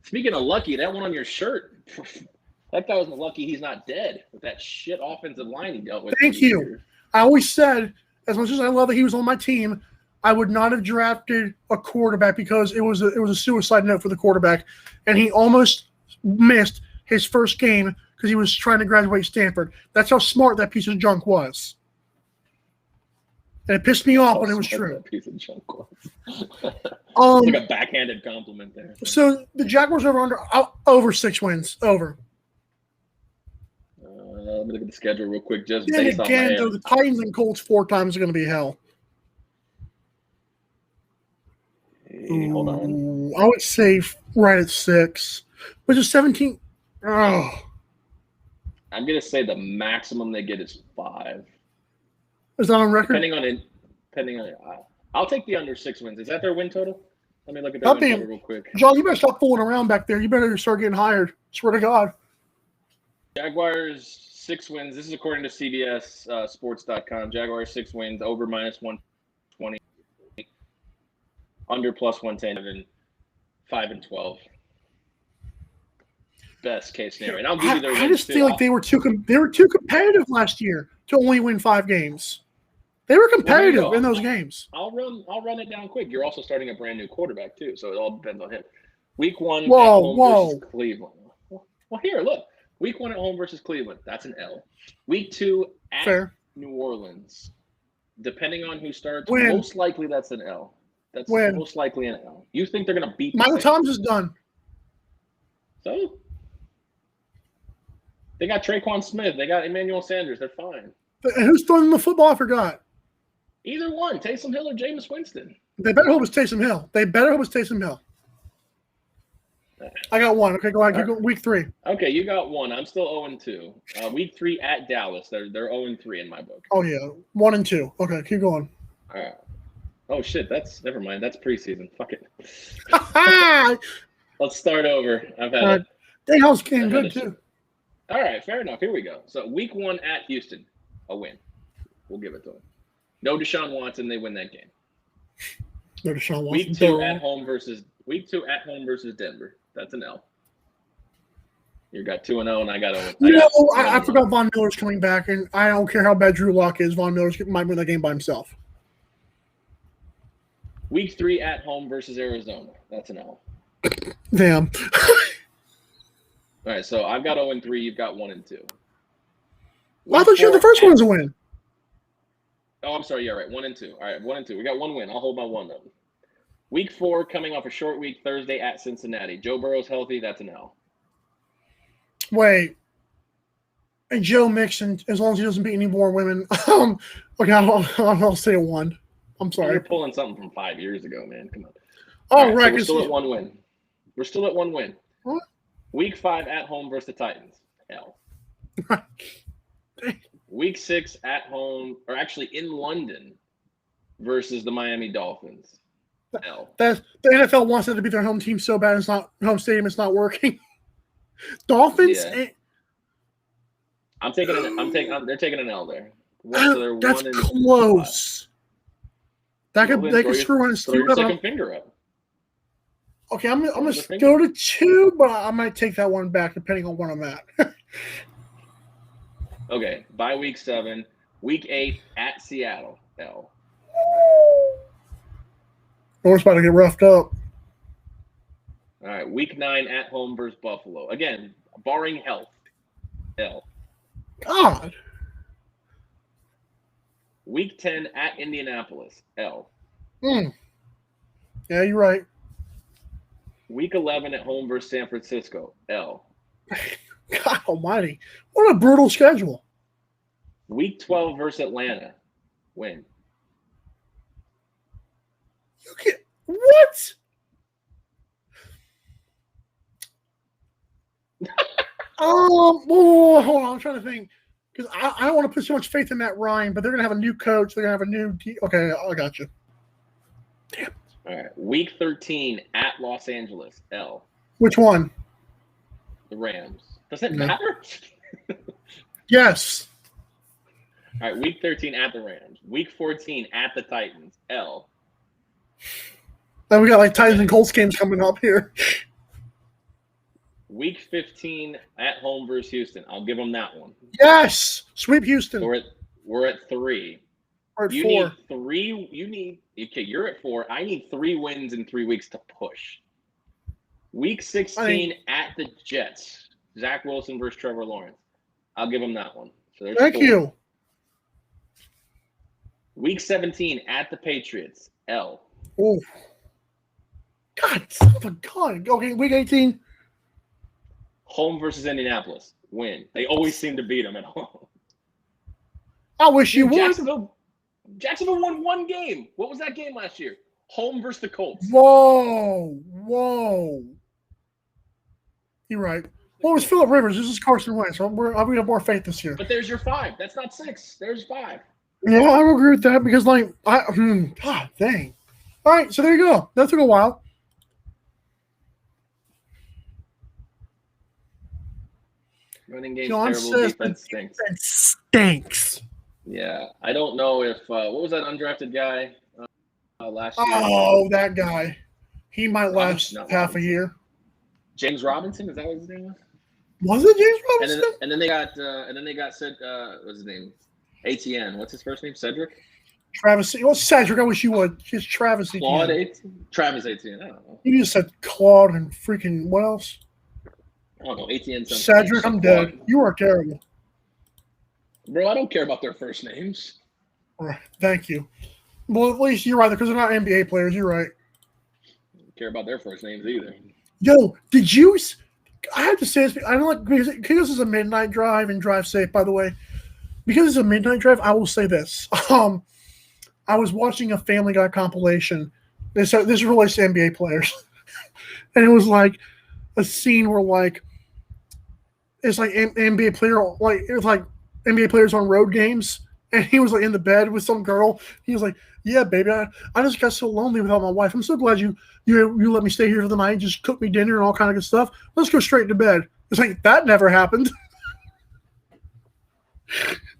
[SPEAKER 2] Speaking of lucky, that one on your shirt. That guy was lucky he's not dead with that shit offensive line he dealt with.
[SPEAKER 1] Thank you. I always said, as much as I love that he was on my team, I would not have drafted a quarterback because it was a suicide note for the quarterback, and he almost missed his first game because he was trying to graduate Stanford. That's how smart that piece of junk was. And it pissed me off when it was true.
[SPEAKER 2] That piece of junk was. Like a backhanded compliment there.
[SPEAKER 1] So the Jaguars over 6 wins. Over.
[SPEAKER 2] Let me look at the schedule real quick. Just
[SPEAKER 1] then
[SPEAKER 2] based
[SPEAKER 1] again,
[SPEAKER 2] on
[SPEAKER 1] the Titans and Colts 4 times are going to be hell.
[SPEAKER 2] Hey, hold on.
[SPEAKER 1] I would say right at 6. But just 17. Oh.
[SPEAKER 2] I'm going to say the maximum they get is 5.
[SPEAKER 1] Is that on record?
[SPEAKER 2] Depending on I'll take the under 6 wins. Is that their win total? Let me look at that win total real quick.
[SPEAKER 1] John, you better stop fooling around back there. You better start getting hired. Swear to God.
[SPEAKER 2] Jaguars 6 wins. This is according to CBS Sports.com. Jaguars 6 wins, over -120, under +110, 5-12. Best case scenario. And I'll give you their
[SPEAKER 1] I just feel like they were too competitive last year to only win 5 games. They were competitive in those games.
[SPEAKER 2] I'll run it down quick. You're also starting a brand new quarterback too, so it all depends on him. Week 1 at home versus Cleveland. Well, here, look. Week 1 at home versus Cleveland. That's an L. Week 2 at New Orleans. Depending on who starts, most likely that's an L. That's most likely an L. You think they're going to beat
[SPEAKER 1] Michael Thomas is done.
[SPEAKER 2] So? They got Traquan Smith. They got Emmanuel Sanders. They're fine.
[SPEAKER 1] And who's throwing the football? I forgot.
[SPEAKER 2] Either one. Taysom Hill or Jameis Winston.
[SPEAKER 1] They better hope it's Taysom Hill. I got one. Okay, go ahead. Keep going. Week 3.
[SPEAKER 2] Okay, you got one. I'm still 0-2. Week 3 at Dallas. They're 0-3 in my book.
[SPEAKER 1] Oh yeah, 1 and 2. Okay, keep going.
[SPEAKER 2] All right. Oh shit, that's never mind. That's preseason. Fuck it. Let's start over. I've had it.
[SPEAKER 1] Dayhouse came good too.
[SPEAKER 2] All right, fair enough. Here we go. So week 1 at Houston, a win. We'll give it to them. No Deshaun Watson, they win that game.
[SPEAKER 1] No Deshaun Watson.
[SPEAKER 2] Week 2 at home versus Denver. That's an L. You got 2-0, and I got 0.
[SPEAKER 1] I forgot Von Miller's coming back, and I don't care how bad Drew Lock is. Von Miller might win that game by himself.
[SPEAKER 2] Week 3 at home versus Arizona. That's an L.
[SPEAKER 1] Damn.
[SPEAKER 2] All right, so I've got 0-3. You've got 1-2.
[SPEAKER 1] Well, I thought you had the first one as a win.
[SPEAKER 2] Oh, I'm sorry. Yeah, right. 1-2. All right, 1-2. We got 1 win. I'll hold my 1 then. Week 4, coming off a short week, Thursday at Cincinnati. Joe Burrow's healthy. That's an L.
[SPEAKER 1] Wait. And Joe Mixon, as long as he doesn't beat any more women. Okay, I'll say a 1. I'm sorry.
[SPEAKER 2] You're pulling something from 5 years ago, man. Come on.
[SPEAKER 1] Oh,
[SPEAKER 2] right.
[SPEAKER 1] right.
[SPEAKER 2] So we're still at 1 win. We're still at 1 win.
[SPEAKER 1] What?
[SPEAKER 2] Week 5 at home versus the Titans. L. Week 6 at home, or actually in London, versus the Miami Dolphins. L.
[SPEAKER 1] The NFL wants it to be their home team so bad. It's not home stadium. It's not working. Dolphins.
[SPEAKER 2] Yeah. They're taking an L there. So
[SPEAKER 1] that's close. They could screw in and
[SPEAKER 2] throw your second finger up.
[SPEAKER 1] Okay, I'm gonna go to 2, but I might take that one back depending on where I'm at.
[SPEAKER 2] Okay, by week 7, week 8 at Seattle. L.
[SPEAKER 1] We're about to get roughed up.
[SPEAKER 2] All right, week 9 at home versus Buffalo. Again, barring health. L.
[SPEAKER 1] God.
[SPEAKER 2] Week 10 at Indianapolis. L.
[SPEAKER 1] Yeah, you're right.
[SPEAKER 2] Week 11 at home versus San Francisco. L.
[SPEAKER 1] God almighty. What a brutal schedule.
[SPEAKER 2] Week 12 versus Atlanta. Win.
[SPEAKER 1] What? Hold on. I'm trying to think. Because I don't want to put so much faith in Matt Ryan, but they're going to have a new coach. They're going to have a new okay, I got you. Damn.
[SPEAKER 2] All right. Week 13 at Los Angeles. L.
[SPEAKER 1] Which one?
[SPEAKER 2] The Rams. Does it matter?
[SPEAKER 1] Yes.
[SPEAKER 2] All right. Week 13 at the Rams. Week 14 at the Titans. L.
[SPEAKER 1] Then we got like Titans and Colts games coming up here.
[SPEAKER 2] Week 15 at home versus Houston. I'll give them that one.
[SPEAKER 1] Yes. Sweep Houston.
[SPEAKER 2] So we're at 3.
[SPEAKER 1] We're at 4.
[SPEAKER 2] Need 3. Okay, you're at 4. I need 3 wins in 3 weeks to push. Week 16 at the Jets. Zach Wilson versus Trevor Lawrence. I'll give them that one. So there's
[SPEAKER 1] Thank
[SPEAKER 2] 4.
[SPEAKER 1] you.
[SPEAKER 2] Week 17 at the Patriots. L.
[SPEAKER 1] Oh. God, son of a gun. Okay, week 18.
[SPEAKER 2] Home versus Indianapolis. Win. They always seem to beat them at home.
[SPEAKER 1] I wish you would.
[SPEAKER 2] Jacksonville won 1 game. What was that game last year? Home versus the Colts.
[SPEAKER 1] Whoa. You're right. What was Phillip Rivers? This is Carson Wentz. We have more faith this year.
[SPEAKER 2] But there's your 5. That's not 6. There's 5.
[SPEAKER 1] Yeah, I will agree with that because, God dang. All right, so there you go. That took a while.
[SPEAKER 2] Running game
[SPEAKER 1] John
[SPEAKER 2] terrible.
[SPEAKER 1] says
[SPEAKER 2] Defense
[SPEAKER 1] stinks.
[SPEAKER 2] Yeah, I don't know if what was that undrafted guy last year?
[SPEAKER 1] Oh, that guy. He might last half a year.
[SPEAKER 2] James Robinson, is that what his name was?
[SPEAKER 1] Was it James Robinson?
[SPEAKER 2] And then they got what's his name? ATN. What's his first name? Cedric?
[SPEAKER 1] Travis. Well, Cedric. I wish you would. Just Travis.
[SPEAKER 2] Claude ATN. Travis ATN. I don't know.
[SPEAKER 1] You just said Claude and freaking what else?
[SPEAKER 2] I don't know. ATN.
[SPEAKER 1] Cedric, I'm dead. You are terrible.
[SPEAKER 2] Bro, I don't care about their first names.
[SPEAKER 1] All right. Thank you. Well, at least you're right because they're not NBA players. You're right.
[SPEAKER 2] I don't care about their first names either.
[SPEAKER 1] Yo, did you? I have to say this. I don't like because this is a midnight drive and drive safe. By the way, because it's a midnight drive, I will say this. I was watching a Family Guy compilation. This relates to NBA players, and it was like a scene where like it's like NBA player like it was like NBA players on road games, and he was like in the bed with some girl. He was like, "Yeah, baby, I just got so lonely without my wife. I'm so glad you let me stay here for the night, just cook me dinner and all kind of good stuff. Let's go straight to bed." It's like that never happened.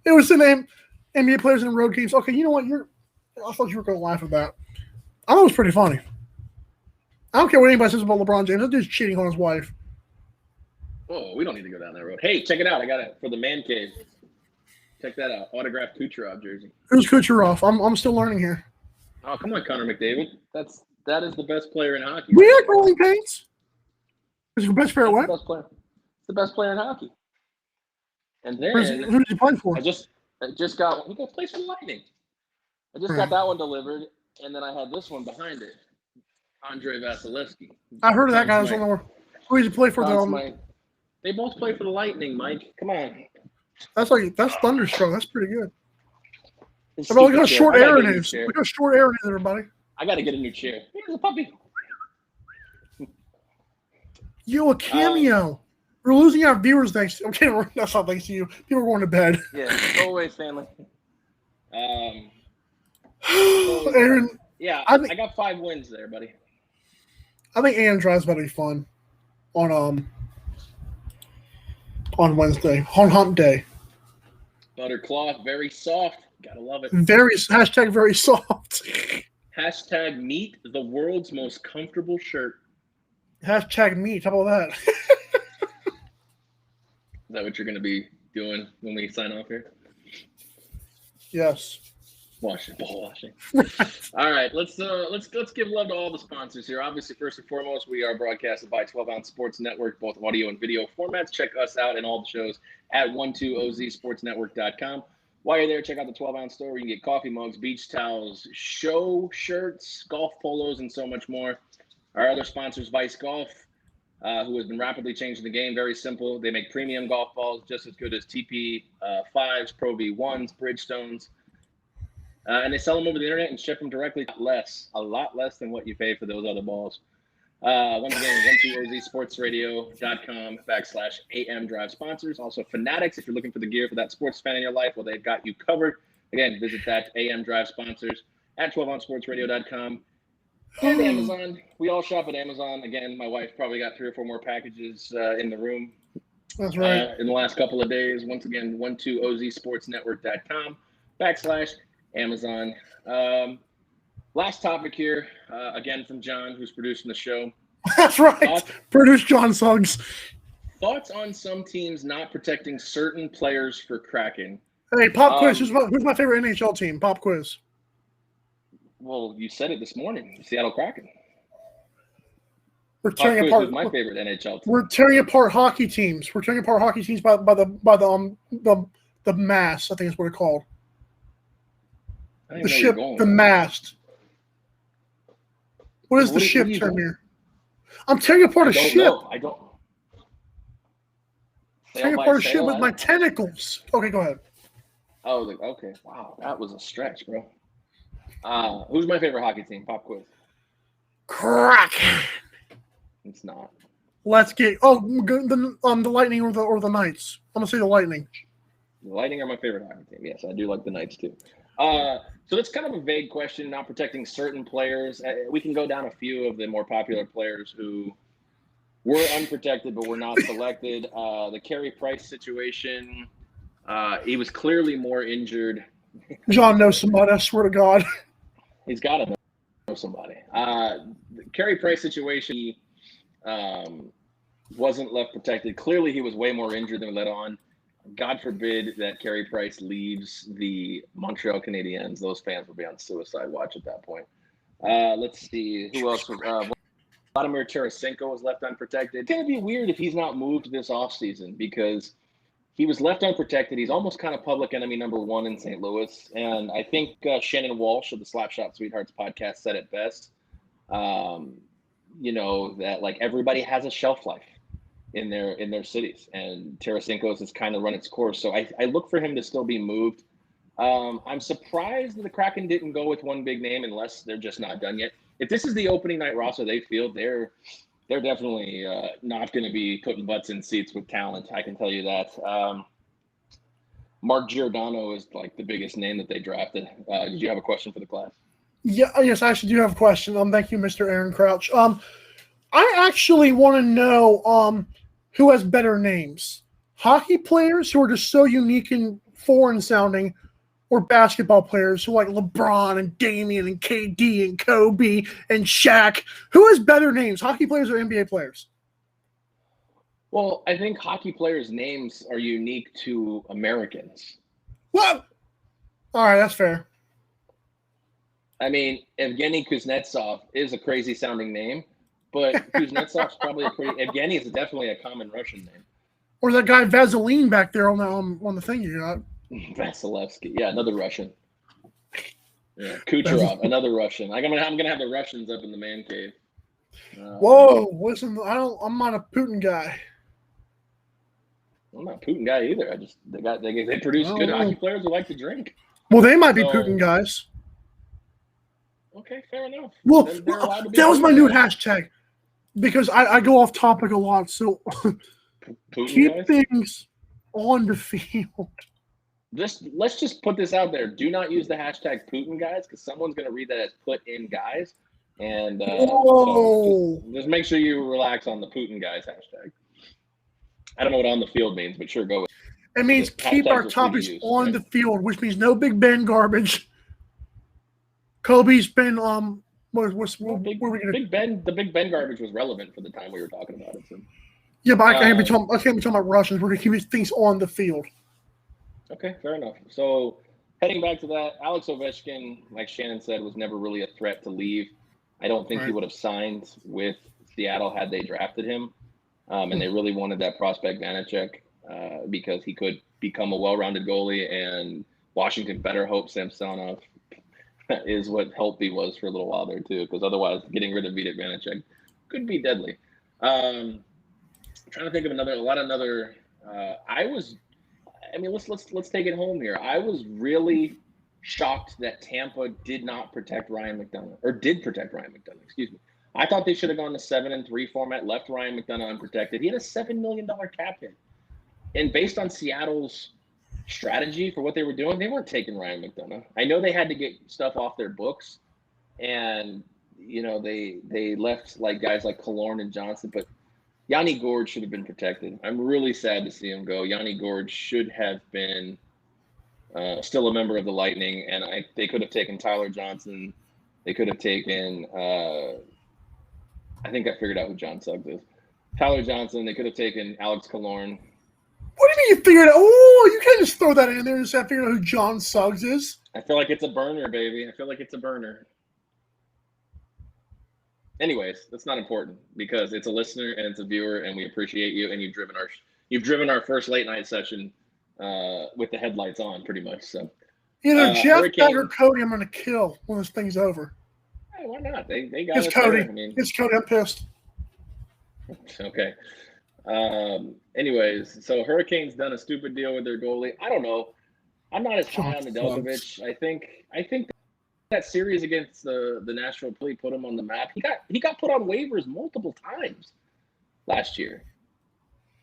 [SPEAKER 1] It was the name NBA players in road games. Okay, you know what? I thought you were going to laugh at that. I thought it was pretty funny. I don't care what anybody says about LeBron James. That dude's cheating on his wife.
[SPEAKER 2] Oh, we don't need to go down that road. Hey, check it out. I got it for the man cave. Check that out. Autographed Kucherov jersey.
[SPEAKER 1] Who's Kucherov? I'm still learning here.
[SPEAKER 2] Oh, come on, Connor McDavid. That is the best player in hockey.
[SPEAKER 1] We are growing pains. Is your best player what?
[SPEAKER 2] It's the best player in hockey. And then
[SPEAKER 1] who did you play for?
[SPEAKER 2] I just got he plays for the Lightning. I just got that one delivered, and then I had this one behind it. Andrei Vasilevsky.
[SPEAKER 1] I heard of that guy. Who did you play for?
[SPEAKER 2] They both play for the Lightning, Mike. Come on.
[SPEAKER 1] That's Thunderstruck. That's pretty good. We got short air news. We got short air news, everybody.
[SPEAKER 2] I got to get a new chair. Here's a puppy.
[SPEAKER 1] Yo, a cameo. We're losing our viewers next. Okay, that's not thanks to you. People are going to bed.
[SPEAKER 2] Yeah, go away, Stanley.
[SPEAKER 1] Aaron.
[SPEAKER 2] Yeah, I got 5 wins there, buddy.
[SPEAKER 1] I think AM Drive's about to be fun on Wednesday, on Hump Day.
[SPEAKER 2] Butter cloth, very soft. Gotta love it.
[SPEAKER 1] Very soft.
[SPEAKER 2] Hashtag meet the world's most comfortable shirt.
[SPEAKER 1] Hashtag meet. How about that?
[SPEAKER 2] Is that what you're going to be doing when we sign off here?
[SPEAKER 1] Yes.
[SPEAKER 2] Ball washing. All right, let's give love to all the sponsors here. Obviously, first and foremost, we are broadcasted by 12 Ounce Sports Network, both audio and video formats. Check us out and all the shows at 12ozsportsnetwork.com. While you're there, check out the 12 Ounce store. You can get coffee mugs, beach towels, show shirts, golf polos, and so much more. Our other sponsors, Vice Golf, who has been rapidly changing the game. Very simple. They make premium golf balls just as good as TP5s, Pro V1s, Bridgestones. And they sell them over the internet and ship them directly. A lot less than what you pay for those other balls. Once again, 12ozsportsradio.com/AM Drive sponsors. Also, Fanatics, if you're looking for the gear for that sports fan in your life, well, they've got you covered. Again, visit that AM Drive sponsors at 12ozsportsradio.com. And Amazon. We all shop at Amazon. Again, my wife probably got 3 or 4 more packages in the room.
[SPEAKER 1] That's right.
[SPEAKER 2] In the last couple of days. Once again, 12ozsportsnetwork.com/Amazon. Last topic here, again from John, who's producing the show.
[SPEAKER 1] That's right. Produce John Suggs.
[SPEAKER 2] Thoughts on some teams not protecting certain players for Kraken?
[SPEAKER 1] Hey, pop quiz. Who's my favorite NHL team? Pop quiz.
[SPEAKER 2] Well, you said it this morning. Seattle Kraken.
[SPEAKER 1] We're tearing apart.
[SPEAKER 2] My favorite NHL team.
[SPEAKER 1] We're tearing apart hockey teams. We're tearing apart hockey teams by the mast. I think is what it's called. The ship, the mast. What is the ship term here? I'm tearing apart a ship.
[SPEAKER 2] I don't.
[SPEAKER 1] Tearing apart a ship with my tentacles. Okay, go ahead.
[SPEAKER 2] Oh, okay. Wow, that was a stretch, bro. Who's my favorite hockey team? Pop quiz.
[SPEAKER 1] Kraken.
[SPEAKER 2] It's not.
[SPEAKER 1] Let's get the Lightning or the Knights. I'm gonna say the Lightning.
[SPEAKER 2] The Lightning are my favorite hockey team. Yes, I do like the Knights too. So it's kind of a vague question, not protecting certain players. We can go down a few of the more popular players who were unprotected but were not selected. The Carey Price situation, he was clearly more injured.
[SPEAKER 1] John knows somebody, I swear to God.
[SPEAKER 2] He's got to know somebody. The Carey Price situation, he wasn't left protected. Clearly, he was way more injured than we let on. God forbid that Carey Price leaves the Montreal Canadiens. Those fans will be on suicide watch at that point. Let's see. Who else was Vladimir Tarasenko was left unprotected. It's going to be weird if he's not moved this offseason because he was left unprotected. He's almost kind of public enemy number 1 in St. Louis. And I think Shannon Walsh of the Slapshot Sweethearts podcast said it best. That like everybody has a shelf life in their cities, and Tarasenko's has kind of run its course. So I look for him to still be moved. I'm surprised that the Kraken didn't go with one big name unless they're just not done yet. If this is the opening night roster they field, they're They're definitely not going to be putting butts in seats with talent. I can tell you that. Mark Giordano is like the biggest name that they drafted. Did you have a question for the class?
[SPEAKER 1] Yeah, yes, I actually do have a question. Thank you, Mr. Aaron Crouch. I actually want to know who has better names: hockey players who are just so unique and foreign sounding, or basketball players who like LeBron and Damian and KD and Kobe and Shaq. Who has better names, hockey players or NBA players?
[SPEAKER 2] Well, I think hockey players' names are unique to Americans.
[SPEAKER 1] Well, all right, that's fair.
[SPEAKER 2] I mean, Evgeny Kuznetsov is a crazy sounding name, but Kuznetsov's probably a pretty. Evgeny is definitely a common Russian name.
[SPEAKER 1] Or that guy Vaseline back there on the thing you got.
[SPEAKER 2] Vasilevsky, yeah, another Russian. Yeah, Kucherov, another Russian. I'm gonna have the Russians up in the man cave.
[SPEAKER 1] Whoa, listen, I'm not a Putin guy.
[SPEAKER 2] I'm not a Putin guy either. They produce good hockey players who like to drink.
[SPEAKER 1] Well, they might be Putin guys.
[SPEAKER 2] Okay, fair enough.
[SPEAKER 1] Well, that was my new hashtag because I go off topic a lot. So keep things on the field.
[SPEAKER 2] Let's just put this out there. Do not use the hashtag Putin guys because someone's going to read that as put in guys. And so just make sure you relax on the Putin guys hashtag. I don't know what on the field means, but sure, go with it.
[SPEAKER 1] It means keep our topics on the field, which means no Big Ben garbage. Kobe's been
[SPEAKER 2] Big Ben garbage was relevant for the time we were talking about it. So.
[SPEAKER 1] Yeah, but I can't be talking about Russians. We're gonna keep things on the field.
[SPEAKER 2] Okay, fair enough. So heading back to that, Alex Ovechkin, like Shannon said, was never really a threat to leave. I don't think he would have signed with Seattle had they drafted him. And they really wanted that prospect Vanacek because he could become a well-rounded goalie, and Washington better hope Samsonov is what Holtby was for a little while there too, because otherwise getting rid of Vitek Vanacek could be deadly. I'm trying to think of another. Let's take it home here. I was really shocked that Tampa did not protect Ryan McDonagh, or did protect Ryan McDonagh. Excuse me. I thought they should have gone to 7-3 format, left Ryan McDonagh unprotected. He had a $7 million cap hit. And based on Seattle's strategy for what they were doing, they weren't taking Ryan McDonagh. I know they had to get stuff off their books. And, they left like guys like Killorn and Johnson. But Yanni Gourde should have been protected. I'm really sad to see him go. Yanni Gourde should have been still a member of the Lightning. And they could have taken Tyler Johnson. They could have taken I think I figured out who John Suggs is. Tyler Johnson. They could have taken Alex Killorn.
[SPEAKER 1] What do you mean you figured out? Oh, you can't just throw that in there and say I figured out who John Suggs is.
[SPEAKER 2] I feel like it's a burner, baby. I feel like it's a burner. Anyways, that's not important because it's a listener and it's a viewer, and we appreciate you. And you've driven our first late night session with the headlights on, pretty much. So
[SPEAKER 1] either Jeff or Cody, I'm going to kill when this thing's over.
[SPEAKER 2] Hey, why not? They got
[SPEAKER 1] it's Cody. It's Cody. I'm pissed.
[SPEAKER 2] Okay. Anyways, so Hurricanes done a stupid deal with their goalie. I don't know. I'm not as high on Nedeljkovic. I think that series against the Nashville Predators put him on the map. He got put on waivers multiple times last year.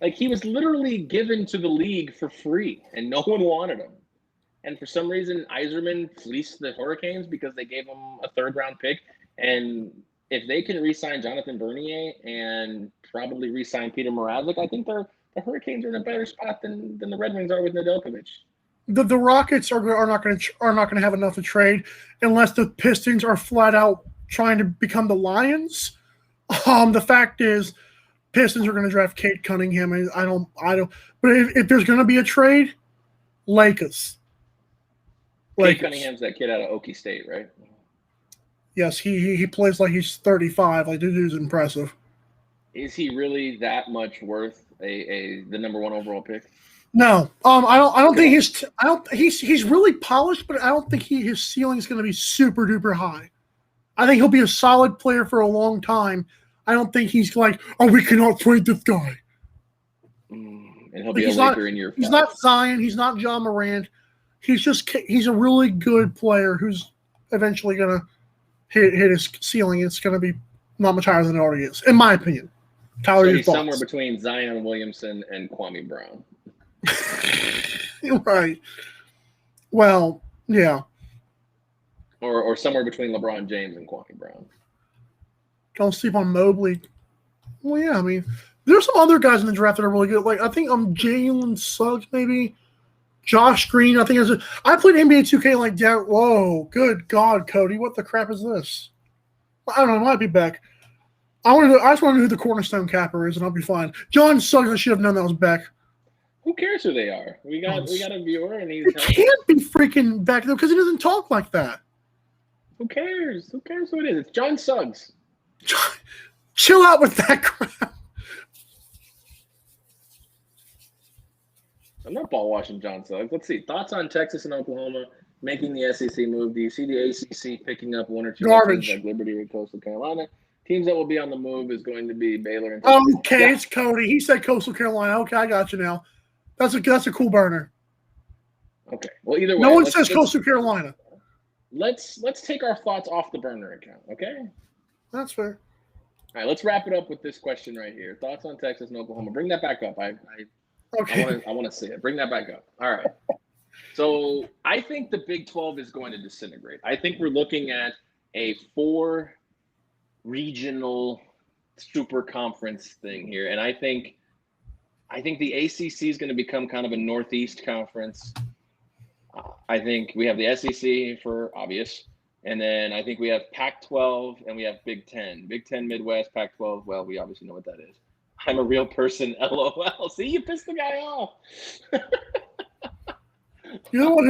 [SPEAKER 2] Like, he was literally given to the league for free, and no one wanted him. And for some reason, Yzerman fleeced the Hurricanes because they gave him a third-round pick. And if they can re-sign Jonathan Bernier and probably re-sign Peter Mrazek, I think the Hurricanes are in a better spot than the Red Wings are with Nedeljkovic.
[SPEAKER 1] The Rockets are not going to have enough to trade unless the Pistons are flat out trying to become the Lions. The fact is, Pistons are going to draft Kate Cunningham, and I don't. But if there's going to be a trade, Lakers.
[SPEAKER 2] Kate Cunningham's that kid out of Okie State, right?
[SPEAKER 1] Yes, he plays like he's 35. Like, this dude's impressive.
[SPEAKER 2] Is he really that much worth the number one overall pick?
[SPEAKER 1] No, I don't think he's really polished, but I don't think his ceiling is going to be super duper high. I think he'll be a solid player for a long time. I don't think he's like, we cannot trade this guy.
[SPEAKER 2] And he'll be a Laker in year 5.
[SPEAKER 1] He's not Zion. He's not John Morant. He's a really good player who's eventually going to hit his ceiling. It's going to be not much higher than it already is, in my opinion. Tyler,
[SPEAKER 2] So
[SPEAKER 1] your
[SPEAKER 2] he's
[SPEAKER 1] thoughts?
[SPEAKER 2] somewhere between Zion Williamson and Kwame Brown.
[SPEAKER 1] Right. Well, yeah.
[SPEAKER 2] Or somewhere between LeBron James and Kwame Brown.
[SPEAKER 1] Don't sleep on Mobley. Well, yeah, I mean, there's some other guys in the draft that are really good. Like, I think Jalen Suggs, maybe. Josh Green, I think. I played NBA 2K like that. Whoa, good God, Cody. What the crap is this? I don't know. It might be Beck. I just want to know who the cornerstone capper is, and I'll be fine. John Suggs, I should have known that was Beck.
[SPEAKER 2] Who cares who they are? We got a viewer, and he's.
[SPEAKER 1] It can't be freaking Beck, though, because he doesn't talk like that.
[SPEAKER 2] Who cares? Who cares who it is? It's John Suggs.
[SPEAKER 1] Chill out with that crap.
[SPEAKER 2] I'm not ball washing John Suggs. Let's see. Thoughts on Texas and Oklahoma making the SEC move? Do you see the ACC picking up one or two
[SPEAKER 1] Garbage
[SPEAKER 2] teams like Liberty or Coastal Carolina? Teams that will be on the move is going to be Baylor and
[SPEAKER 1] Texas. Okay, it's Cody. He said Coastal Carolina. Okay, I got you now. That's a cool burner.
[SPEAKER 2] Okay. Well, either way.
[SPEAKER 1] No one says Coastal Carolina.
[SPEAKER 2] Let's take our thoughts off the burner account, okay?
[SPEAKER 1] That's fair.
[SPEAKER 2] All right, let's wrap it up with this question right here. Thoughts on Texas and Oklahoma. Bring that back up.
[SPEAKER 1] Okay.
[SPEAKER 2] I want to see it. Bring that back up. All right. So I think the Big 12 is going to disintegrate. I think we're looking at a 4 regional super conference thing here. And I think the ACC is going to become kind of a Northeast conference. I think we have the SEC for obvious. And then I think we have Pac-12 and we have Big 10. Big 10 Midwest, Pac-12. Well, we obviously know what that is. I'm a real person, LOL. See, you pissed the guy off.
[SPEAKER 1] You're the one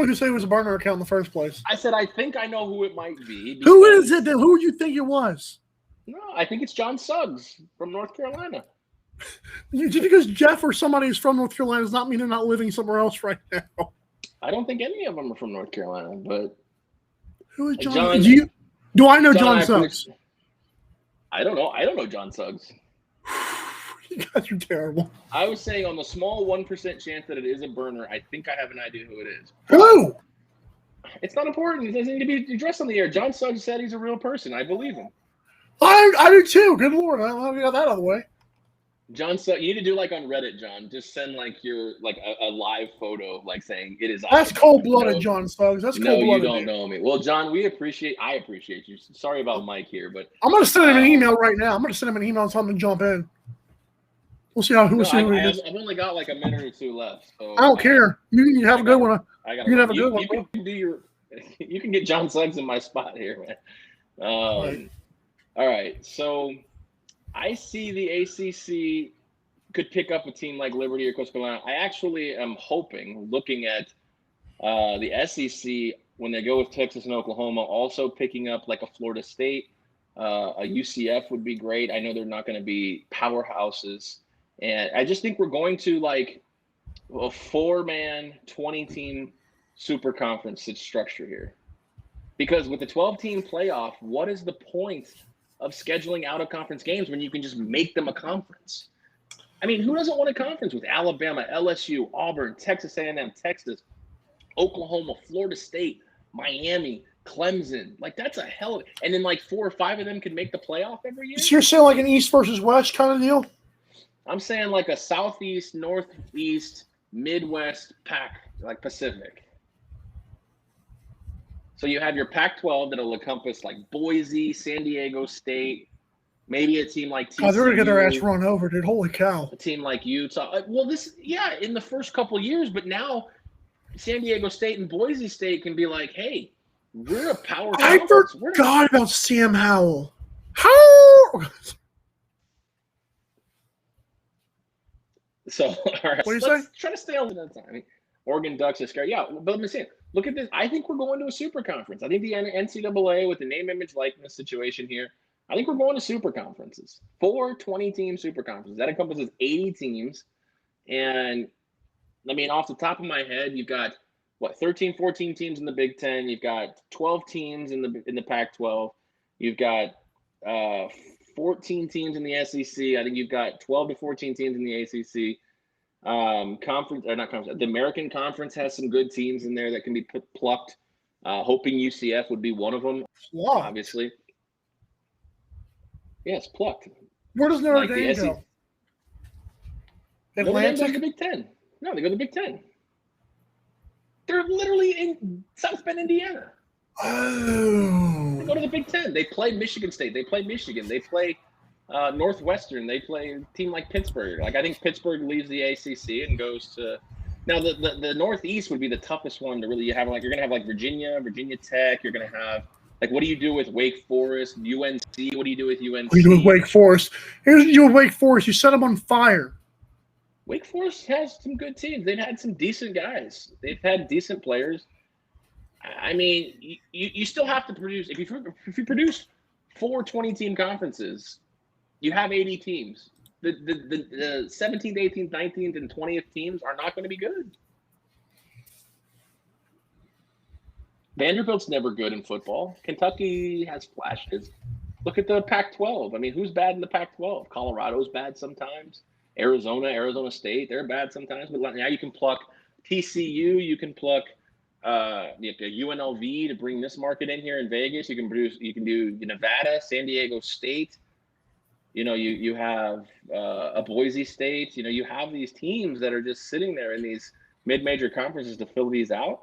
[SPEAKER 1] who said it was a burner account in the first place.
[SPEAKER 2] I said I think I know who it might be.
[SPEAKER 1] Who is it then? Who would you think it was?
[SPEAKER 2] No, I think it's John Suggs from North Carolina.
[SPEAKER 1] Just because Jeff or somebody is from North Carolina does not mean they're not living somewhere else right now.
[SPEAKER 2] I don't think any of them are from North Carolina, but
[SPEAKER 1] who is John? Do I know John Suggs?
[SPEAKER 2] I don't know. I don't know John Suggs.
[SPEAKER 1] You guys are terrible.
[SPEAKER 2] I was saying on the small 1% chance that it is a burner, I think I have an idea who it is.
[SPEAKER 1] Who?
[SPEAKER 2] It's not important. It doesn't need to be addressed on the air. John Suggs said he's a real person. I believe him.
[SPEAKER 1] I do too. Good Lord. I got that out of the way.
[SPEAKER 2] John Suggs, you need to do like on Reddit, John. Just send like your a live photo, like saying it is.
[SPEAKER 1] That's cold-blooded, John Suggs. That's cold-blooded.
[SPEAKER 2] No, you don't know me. Well, John, I appreciate you. Sorry about Mike here, but
[SPEAKER 1] I'm gonna send him an email right now. I'm gonna send him an email and tell him to jump in. We'll see how who
[SPEAKER 2] I've only got like a minute or two left. So
[SPEAKER 1] I don't care. You can have a good one. You can have a good one.
[SPEAKER 2] You can get John Suggs in my spot here, man.
[SPEAKER 1] Right.
[SPEAKER 2] All right, so I see the ACC could pick up a team like Liberty or Coastal Carolina. I actually am hoping, looking at the SEC when they go with Texas and Oklahoma, also picking up like a Florida State, a UCF would be great. I know they're not going to be powerhouses. And I just think we're going to like a 4-man, 20-team super conference structure here. Because with the 12-team playoff, what is the point of scheduling out-of-conference games when you can just make them a conference? I mean, who doesn't want a conference with Alabama, LSU, Auburn, Texas A&M, Texas, Oklahoma, Florida State, Miami, Clemson? Like, that's a hell of – and then like 4 or 5 of them can make the playoff every year?
[SPEAKER 1] So you're saying like an East versus West kind of deal?
[SPEAKER 2] I'm saying like a Southeast, Northeast, Midwest, like Pacific. So you have your Pac-12 that'll encompass like Boise, San Diego State, maybe a team like TCU.
[SPEAKER 1] Oh, they're going to get their ass run over, dude. Holy cow.
[SPEAKER 2] A team like Utah. Well, in the first couple of years, but now San Diego State and Boise State can be like, hey, we're a power conference.
[SPEAKER 1] I forgot about Sam Howell. How?
[SPEAKER 2] So, all right.
[SPEAKER 1] What do you say?
[SPEAKER 2] Try to stay on that time. I mean, Oregon Ducks are scary. Yeah, but let me say, look at this. I think we're going to a super conference. I think the NCAA with the name, image, likeness situation here, I think we're going to super conferences. 4 20-team super conferences. That encompasses 80 teams. And, I mean, off the top of my head, you've got, 13, 14 teams in the Big Ten. You've got 12 teams in the Pac-12. You've got 14 teams in the SEC. I think you've got 12 to 14 teams in the ACC. The American Conference has some good teams in there that can be plucked. Hoping UCF would be one of them, obviously. Yeah, it's plucked.
[SPEAKER 1] Where does Notre
[SPEAKER 2] Like the
[SPEAKER 1] Dame
[SPEAKER 2] SEC.
[SPEAKER 1] go?
[SPEAKER 2] Notre Dame goes to the
[SPEAKER 1] Atlantic?
[SPEAKER 2] Big Ten. No, they go to the Big Ten. They're literally in South Bend, Indiana. They go to
[SPEAKER 1] Oh.
[SPEAKER 2] the Big Ten. They play Michigan State. They play Michigan. They play Northwestern. They play a team like Pittsburgh. Like I think Pittsburgh leaves the ACC and goes to. Now the Northeast would be the toughest one to really have. Like you're gonna have like Virginia Tech. You're gonna have like what do you do with Wake Forest, UNC? What do you do with UNC?
[SPEAKER 1] What do you do with Wake Forest? Here's what you do with Wake Forest. You set them on fire.
[SPEAKER 2] Wake Forest has some good teams. They've had some decent guys. They've had decent players. I mean, you still have to produce. If you produce 4 20-team conferences, you have 80 teams. The 17th, 18th, 19th, and 20th teams are not going to be good. Vanderbilt's never good in football. Kentucky has flashes. Look at the Pac-12. I mean, who's bad in the Pac-12? Colorado's bad sometimes. Arizona State, they're bad sometimes. But now you can pluck TCU. You can pluck UNLV to bring this market in here in Vegas. You can do Nevada, San Diego State. You have a Boise State. You have these teams that are just sitting there in these mid-major conferences to fill these out.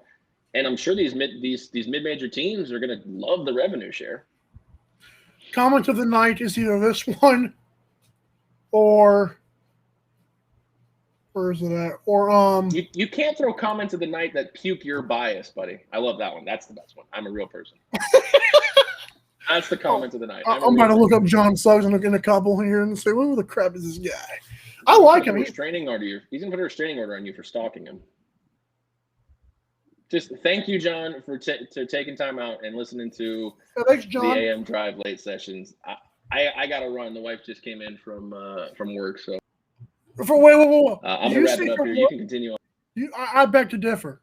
[SPEAKER 2] And I'm sure these mid-major teams are going to love the revenue share.
[SPEAKER 1] Comment of the night is either this one or where is it at? Or
[SPEAKER 2] You can't throw comments of the night that puke your bias, buddy. I love that one. That's the best one. I'm a real person. That's the comment of the night.
[SPEAKER 1] I'm about to look up John Suggs and look in a couple here and say, "Who the crap is this guy?" I like him.
[SPEAKER 2] He's going to put a restraining order on you for stalking him. Just thank you, John, for taking time out and listening to
[SPEAKER 1] Thanks, John.
[SPEAKER 2] the AM Drive late sessions. I got to run. The wife just came in from work, so.
[SPEAKER 1] Wait.
[SPEAKER 2] I'm going to wrap it up here. You can continue on.
[SPEAKER 1] I beg to differ.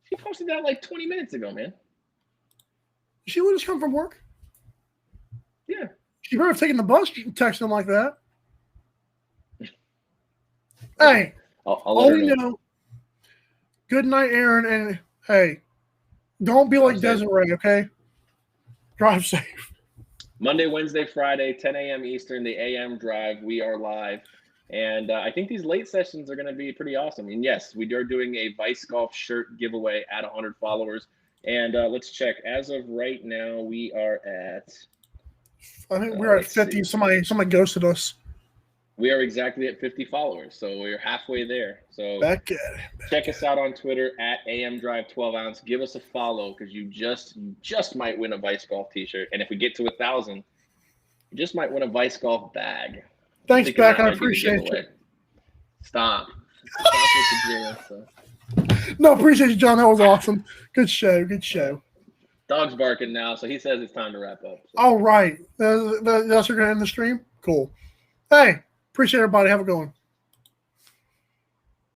[SPEAKER 2] She posted that like 20 minutes ago, man.
[SPEAKER 1] She would just come from work.
[SPEAKER 2] Yeah.
[SPEAKER 1] She better have taken the bus texting him like that. Hey,
[SPEAKER 2] I'll let her
[SPEAKER 1] know. Good night, Aaron. And hey, don't be like Desiree, okay? Drive safe.
[SPEAKER 2] Monday, Wednesday, Friday, 10 a.m. Eastern, the AM Drive. We are live. And I think these late sessions are going to be pretty awesome. And yes, we are doing a Vice Golf shirt giveaway at 100 followers. And let's check. As of right now, we are at.
[SPEAKER 1] I think we're at 50. Somebody ghosted us.
[SPEAKER 2] We are exactly at 50 followers, so we're halfway there. So check us out on Twitter at AM Drive 12 ounce. Give us a follow because you just might win a Vice Golf T-shirt, and if we get to 1,000, you just might win a Vice Golf bag.
[SPEAKER 1] Thanks, Beck. I appreciate you.
[SPEAKER 2] Stop with the drill, so.
[SPEAKER 1] No, appreciate you, John. That was awesome. Good show.
[SPEAKER 2] Dog's barking now, so he says it's time to wrap up. So.
[SPEAKER 1] All right. That's going to end the stream? Cool. Hey, appreciate everybody. Have a good one.